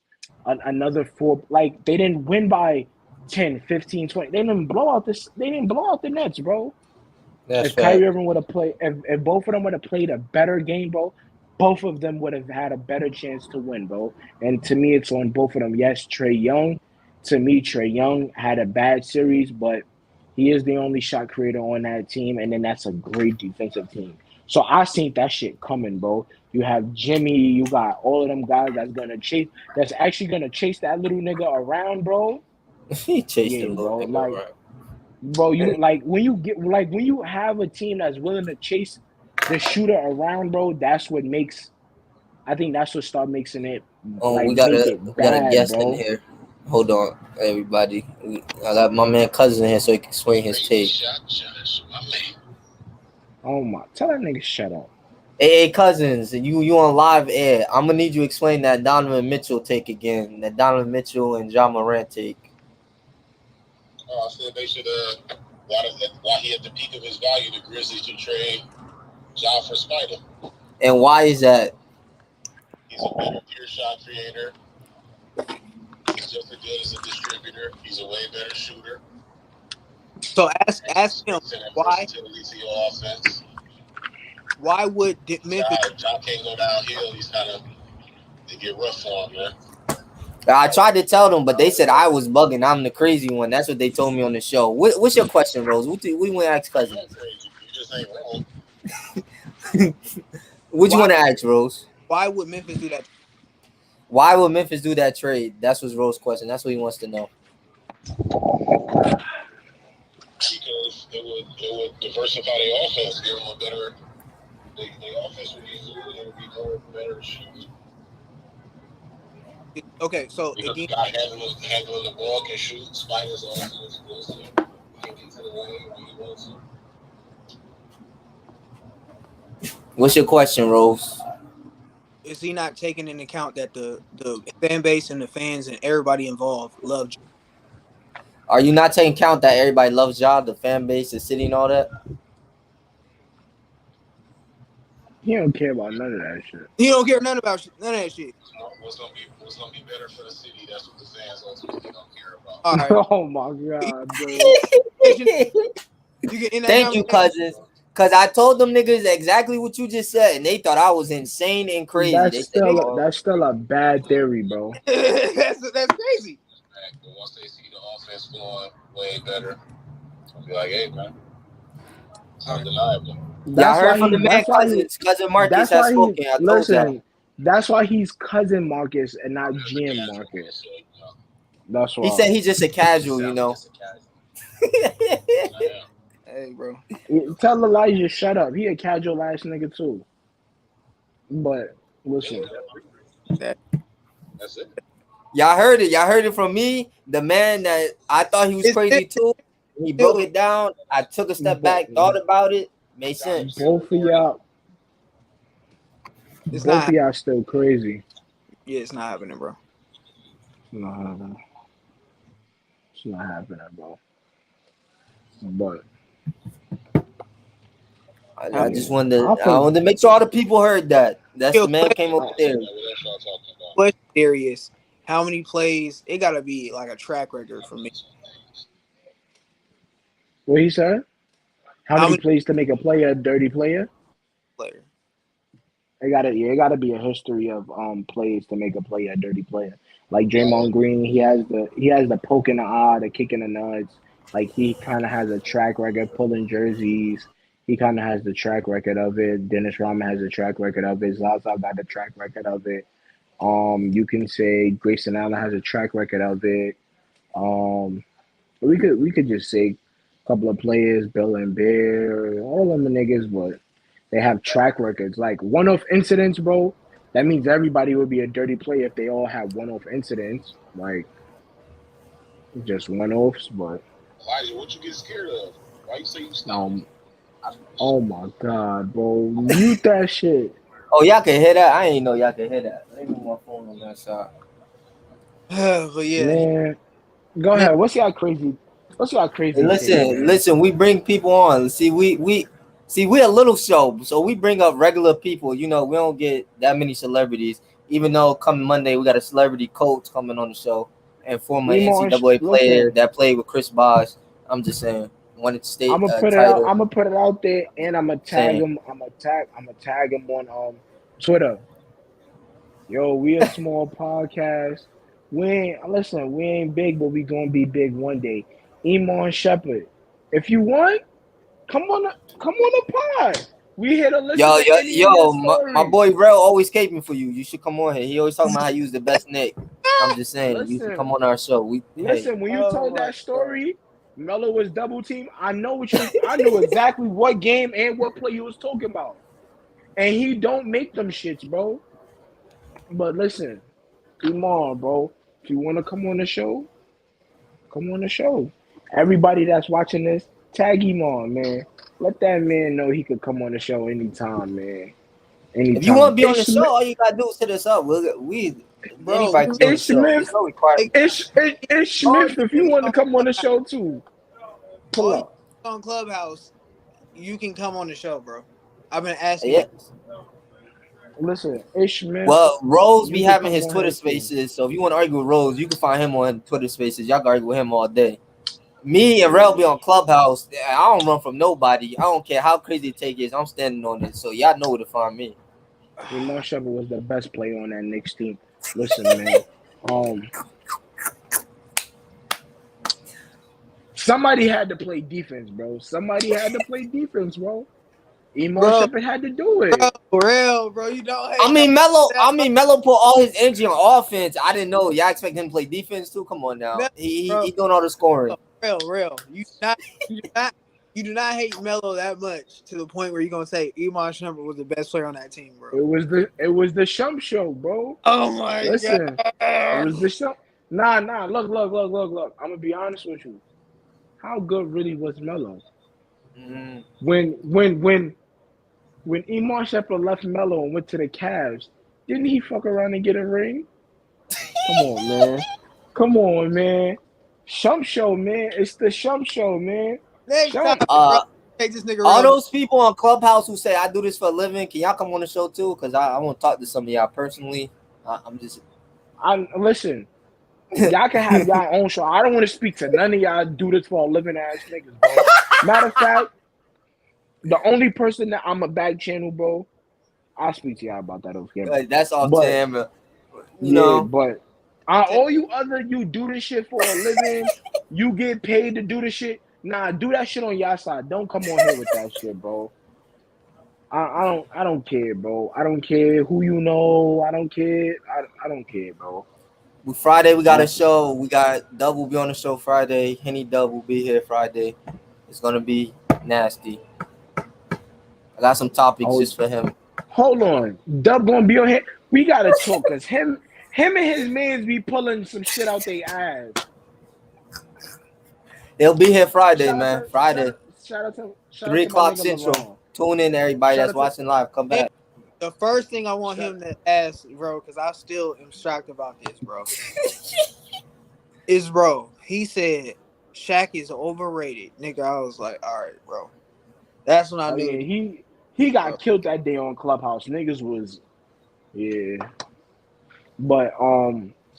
Another four. Like they didn't win by 10, 15, 20. They didn't blow out this. They didn't blow out the Nets, bro. That's If Kyrie fact. Irving would have played, if both of them would have played a better game, bro, both of them would have had a better chance to win, bro. And to me, it's on both of them. Yes, Trey Young. To me, Trey Young had a bad series, but he is the only shot creator on that team, and then that's a great defensive team. So I seen that shit coming, bro. You have Jimmy, you got all of them guys that's actually gonna chase that little nigga around, bro. He chased the Yeah, little bro. nigga Like, around. bro, you like when you have a team that's willing to chase the shooter around, bro, I think that's what start making it Oh, like make it we got a bad, guest in bro. here. Hold on, everybody. I got my man cousin here so he can swing his take. Oh my, tell that nigga shut up. Hey, cousins, you on live air. I'm gonna need you to explain that Donovan Mitchell take again. That Donovan Mitchell and John Morant take. I said they should while he at the peak of his value, the Grizzlies should trade Ja for Spider. And why is that? He's a better pure shot creator. He's just as good as a distributor. He's a way better shooter. So ask him why. Versatility to your offense. Why would Memphis? Ja can't go downhill. He's kind of they get rough for him, man. I tried to tell them, but they said I was bugging. I'm the crazy one. That's what they told me on the show. What's your question, Rose? We want to ask cousins. You just ain't wrong. What you want to ask, Rose? Why would Memphis do that? Why would Memphis do that trade? That's what's Rose's question. That's what he wants to know. Because it would diversify their offense, give them a better. Their offense would be more better shooters. Okay, so Because again, the guy handling the ball can shoot. Spiders also explosive. He can get to the lane when he wants to. What's your question, Rose? is he not taking into account that the fan base and the fans and everybody involved love? Are you not taking account that everybody loves Ja, the fan base, the city, and all that? He don't care about none of that shit. He don't care none about none of that shit. What's gonna be better for the city? That's what the fans ultimately don't care about. All right. Oh my god, bro. You get in that Thank you, cousins. Because I told them niggas exactly what you just said, and they thought I was insane and crazy. That's still a bad theory, bro. that's crazy. But once they see the offense going way better, I'll be like, hey, man, it's undeniable. Y'all heard from the man cousins. Cousin Marcus has spoken. I told y'all. That's why he's cousin Marcus and not GM Marcus. That's why. He said he's just a casual, you know. Hey, bro. Tell Elijah shut up. He a casual ass nigga too. But listen. That's it. Y'all heard it. Y'all heard it from me. The man that I thought he was crazy too. He broke it down. I took a step back, thought about it. Made sense. Both of y'all. Both of y'all still crazy. Yeah, it's not happening, bro. It's not happening, bro. But I just wanted to make sure all the people heard that. That's the man came up there. What serious? How many plays? It gotta be like a track record for me. What he said? How many plays to make a player a dirty player? Player. It gotta be a history of plays to make a player a dirty player. Like Draymond Green, he has the poke in the eye, the kick in the nuts. Like he kind of has a track record pulling jerseys. He kind of has the track record of it. Dennis Rodman has a track record of it. Zaza got the track record of it. You can say Grayson Allen has a track record of it. We could just say a couple of players, Bill and Bear, all of them niggas, but they have track records. Like one-off incidents, bro. That means everybody would be a dirty player if they all have one-off incidents. Like just one-offs, but Elijah, what you get scared of? Why you say you stop? Oh my god, bro. Mute that shit. Oh, y'all can hear that? I ain't know y'all can hear that. Let me move my phone on that side. But yeah. Man. Go ahead. What's y'all crazy? Hey, listen, we bring people on. See, we a little show, so we bring up regular people. You know, we don't get that many celebrities. Even though coming Monday we got a celebrity coach coming on the show and former NCAA player that played with Chris Bosh. I'm just saying, wanted to state. I'm gonna put it out there, and I'm gonna tag him. I'm gonna tag him on Twitter. Yo, we a small podcast. We ain't big, but we gonna be big one day. Iman Shepherd, if you want, come on the pod. We here to listen Yo, to any of your my stories. boy Rel always caping for you. You should come on here. He always talking about how you was the best Nick. I'm just saying, you can Listen, come on our show. listen. When you Oh told my that story, Melo was double team. I knew exactly what game and what play you was talking about. And he don't make them shits, bro. But listen, Iman, bro. If you want to come on the show, come on the show. Everybody that's watching this, tag Iman, man. Let that man know he could come on the show anytime, man. If you want Anytime. to be on the show, all you gotta do is hit us up. bro, Anybody can be on the It's show. Smith. It's no requirement. It's all Smith. you If you want to on come on the Clubhouse, show too, pull all you up. on Clubhouse, you can come on the show, bro. I've been asking. Yeah. Listen, it's Smith. Well, Rose You be can having come his on Twitter here too. spaces, so if you want to argue with Rose, you can find him on Twitter spaces. Y'all can argue with him all day. Me and Rel be on Clubhouse. I don't run from nobody. I don't care how crazy the take is. I'm standing on it, so y'all know where to find me. Iman Shumpert was the best player on that Knicks team. Listen, man. Somebody had to play defense, bro. Somebody had to play defense, bro. Iman Bro, Shumpert had to do it. real, bro. You don't hate Melo put all his energy on offense. I didn't know. Y'all expect him to play defense too? Come on now. Melo, He bro. doing all the scoring. Real. You do not hate Melo that much to the point where you're gonna say Iman Shumpert was the best player on that team, bro. It was the Shump show, bro. Oh my Listen, god. it was the Shump. Nah. Look. I'm gonna be honest with you. How good really was Melo? Mm. When Iman Shumpert left Melo and went to the Cavs, didn't he fuck around and get a ring? Come on, man. Shump show, man. It's the Shump show, man. Next Shump. time, bro, take this nigga All real. those people on Clubhouse who say I do this for a living, can y'all come on the show too? Because I want to talk to some of y'all personally. I'm just. Listen. Y'all can have y'all own show. I don't want to speak to none of y'all do this for a living ass niggas, bro. Matter of fact, the only person that I'm a back channel, bro, I'll speak to y'all about that over here. That's off But- to him. You Yeah, know. but all you do this shit for a living, you get paid to do this shit. Nah, do that shit on your side. Don't come on here with that shit, bro. I don't care, bro. I don't care who you know. I don't care. I don't care, bro. Friday we got a show. We got Dub will be on the show Friday. Henny Dub will be here Friday. It's gonna be nasty. I got some topics just for him. Hold on, Dub gonna be on here. We gotta talk, cause him and his mans be pulling some shit out their ass. He'll be here Friday, man. Friday, Shout out to 3 o'clock my nigga Central. LeBron. Tune in, everybody Shout that's out to- watching live. Come back. The first thing I want him to ask, bro, because I still am shocked about this, bro, is, bro, he said Shaq is overrated. Nigga, I was like, all right, bro. That's when I knew. Yeah, he got killed that day on Clubhouse. Niggas was, yeah. But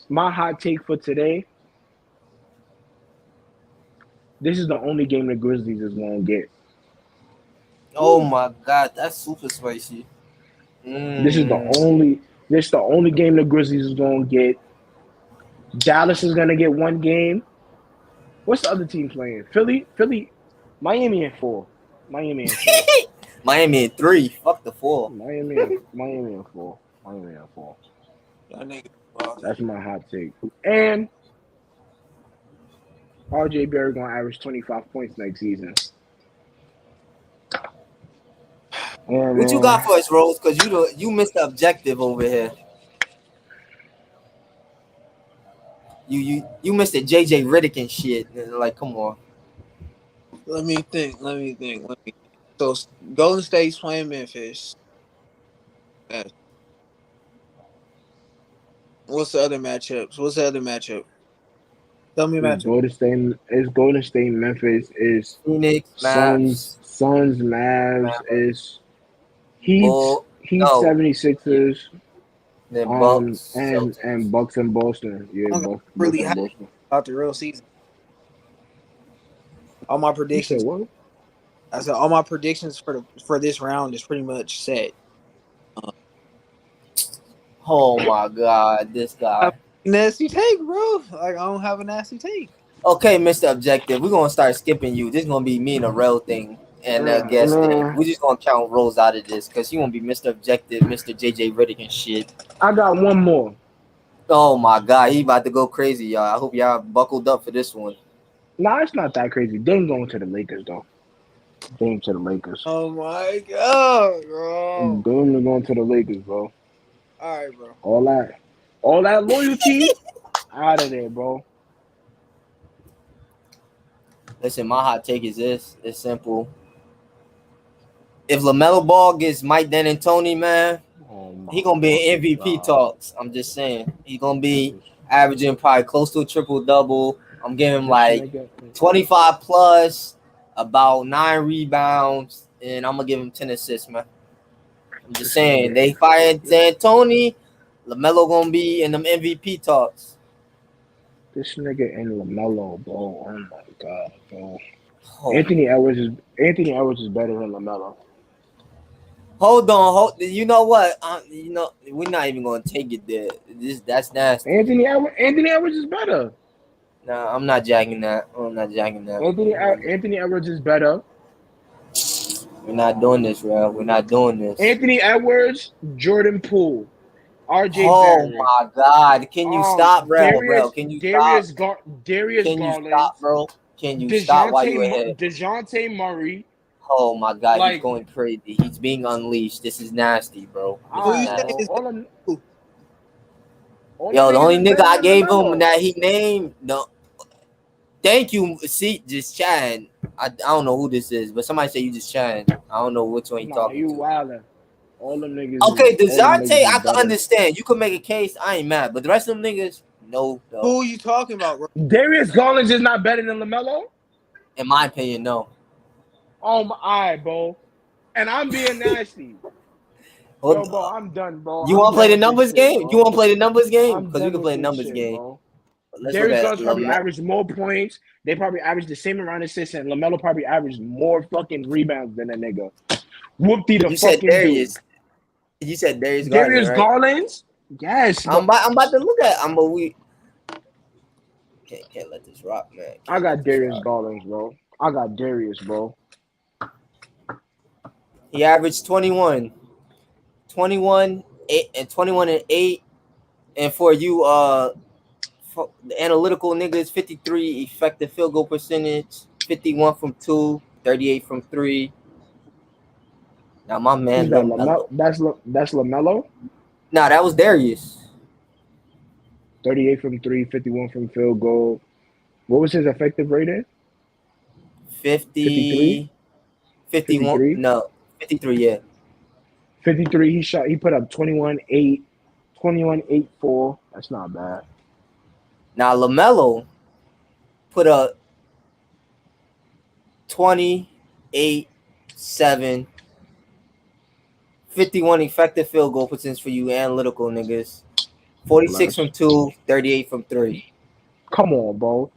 my hot take for today. This is the only game the Grizzlies is gonna get. Oh my God, that's super spicy. This is the only game the Grizzlies is gonna get. Dallas is gonna get one game. What's the other team playing? Philly, Miami in 4. Miami Miami in 3. Fuck the 4. in 4. That nigga, That's my hot take. And RJ Barry gonna average 25 points next season. And, What you got for us, Rose? Because you missed the objective over here. You missed the JJ Riddick and shit. Like, come on. let me think. So, Golden State's playing Memphis. What's the other matchups? Tell me a It's matchup. Golden State, Memphis, is Phoenix, Suns, Mavs, is Heat, Bull- no. 76ers, Then Bucks. and Bucks and Boston. Yeah, I'm Bucks really and hot. Boston. About the real season. All my You said predictions. what? I said all my predictions for this round is pretty much set. Oh my God, this guy. Nasty take, bro. Like, I don't have a nasty take. Okay, Mr. Objective, we're gonna start skipping you. This is gonna be me and a real thing. And guess Man, we just gonna count Rose out of this because he won't be Mr. Objective, Mr. JJ Riddick and shit. I got one more. Oh my god, he about to go crazy, y'all. I hope y'all buckled up for this one. Nah, it's not that crazy. Dame going to the Lakers though. Dame to the Lakers. Oh my god, bro. Dame going to the Lakers, bro. All right, bro. All that loyalty out of there, bro. Listen, my hot take is this. It's simple. If LaMelo Ball gets Mike D'Antoni, man, he gonna be in MVP talks. I'm just saying. He gonna be averaging probably close to a triple-double. I'm giving him like 25 plus, about 9 rebounds, and I'm gonna give him 10 assists, man. I'm just saying. They fired D'Antoni, LaMelo gonna be in them MVP talks. This nigga and LaMelo, bro. Oh my god, bro. Oh. Anthony Edwards is better than LaMelo. Hold on, you know what? We're not even gonna take it there. That's nasty. Anthony Edwards is better. Nah, I'm not jacking that. Anthony Edwards is better. We're not doing this, bro. We're not doing this. Anthony Edwards, Jordan Poole, RJ Oh Barrett. my god! Can you stop, bro? Can you stop? Darius Can you Garland, stop, bro? Can you stop while you're ahead? DeJounte Murray. Oh my god, Like- he's going crazy. He's being unleashed. This is nasty, bro. Who you Alright, saying is all them- all Yo, them the niggas only is nigga better I than gave LaMelo. him that he named, no. Thank you. See, just chatting. I don't know who this is, but somebody say you just chatting. I don't know which one you Nah, talking you to. wildin'. All them niggas. Okay, all them DeJounte, niggas is I can better. understand. You can make a case. I ain't mad, but the rest of them niggas, no. who you talking about, bro? Darius Garland is not better than LaMelo. In my opinion, no. Oh my, alright, bro. And I'm being nasty. Yo, bro, I'm done, bro. You I'm want to play the done with numbers this shit, game? bro. You want to play the numbers game? I'm Because we done can play the with numbers this game. shit, bro. Let's Darius look at Garland's probably Lamelo. averaged more points. They probably averaged the same amount of assists, and LaMelo probably averaged more fucking rebounds than a nigga. Whoop-de the You said fucking Darius. You said Darius dude. Garland, Darius right? Garland? Yes. I'm about to look at. We can't let this rock, man. I got Darius Garland, bro. I got Darius, bro. He averaged 21, 8 and 21 and 8, and for you for the analytical niggas, 53 effective field goal percentage, 51 from 2, 38 from 3. Now my man Who's that? LaMelo. That's LaMelo. Nah, that was Darius. 38 from 3, 51 from field goal. What was his effective rating? 50, 51. 53? No, 53. Yeah. 53. He put up 21-8, 21-8-4. That's not bad. Now LaMelo put up 28-7, 51 effective field goal percentage for you analytical niggas. 46 from 2, 38 from 3. Come on, bro.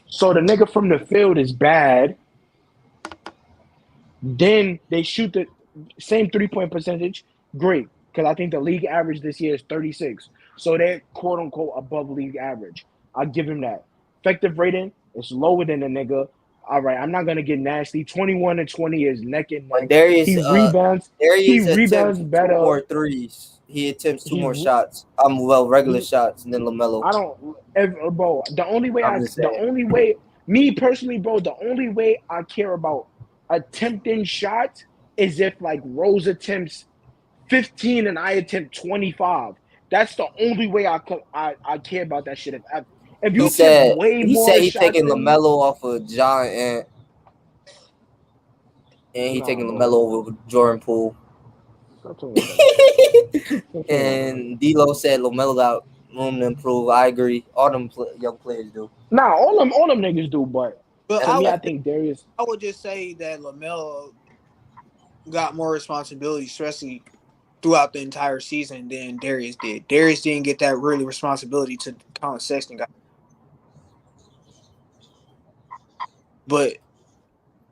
So the nigga from the field is bad. Then they shoot the same 3-point percentage. Great. Because I think the league average this year is 36. So they're quote unquote above league average. I'll give him that. Effective rating is lower than the nigga. All right, I'm not gonna get nasty. 21 and 20 is neck and neck. But Darius, He rebounds. He rebounds better. 2 more threes. He attempts 2 more shots. Regular shots, and then LaMelo. I don't, bro. The only way me personally, bro, the only way I care about attempting shots is if like Rose attempts 15 and I attempt 25. That's the only way I care about that shit. If you attempt way more shots, he's taking LaMelo off of John and he's taking LaMelo over Jordan Poole. And D'Lo said LaMelo got room to improve. I agree. All them young players do. Nah, all them niggas do, but I think Darius. I would just say that LaMelo got more responsibility, especially throughout the entire season, than Darius did. Darius didn't get that really responsibility to Colin Sexton got. But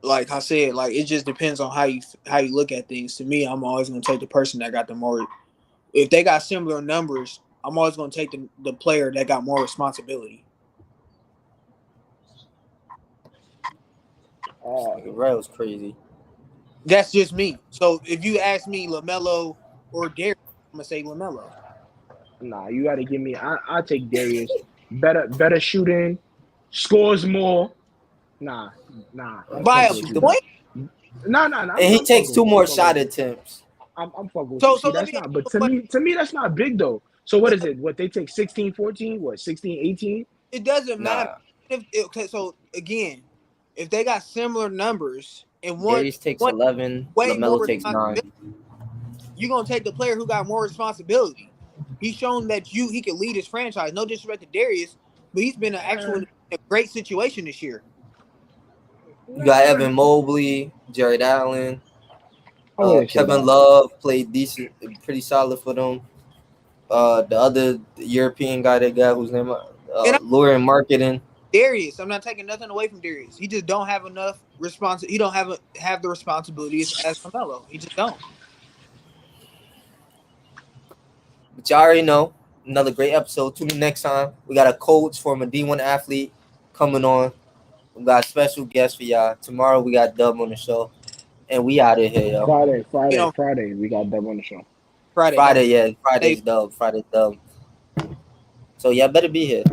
like I said, like it just depends on how you look at things. To me, I'm always gonna take the person that got the more. If they got similar numbers, I'm always gonna take the player that got more responsibility. Rail's crazy. That's just me. So if you ask me LaMelo or Darius, I'm gonna say LaMelo. Nah, you got to give me. I take Darius. Better shooting, scores more. Nah. I'm By fucking a with Shoot you. the point. Nah. and he I'm takes fucking two with you. I'm more fucking shot with you. attempts. I'm fucking with you. So See, let that's me ask not. you But a to question. me, that's not big though. So what is it? What they take 16, 14? What 16, 18? It doesn't matter. Nah, Okay, so again, if they got similar numbers and Darius takes one 11. way more LaMelo takes 9. responsibility, you're gonna take the player who got more responsibility. He's shown that he can lead his franchise. No disrespect to Darius, but he's been in a great situation this year. You got Evan Mobley, Jared Allen, I wouldn't say Kevin that. Love played decent, pretty solid for them. The other European guy they got whose name And lure and marketing. Darius, I'm not taking nothing away from Darius. He just don't have enough He don't have the responsibilities as LaMelo. He just don't. But you already know, another great episode. Tune in next time. We got a coach from a D1 athlete coming on. We got a special guest for y'all. Tomorrow we got Dub on the show. And we out of here, yo. Friday. We got Dub on the show. Friday. Friday, yeah. Hey, Friday's Dub. So y'all better be here.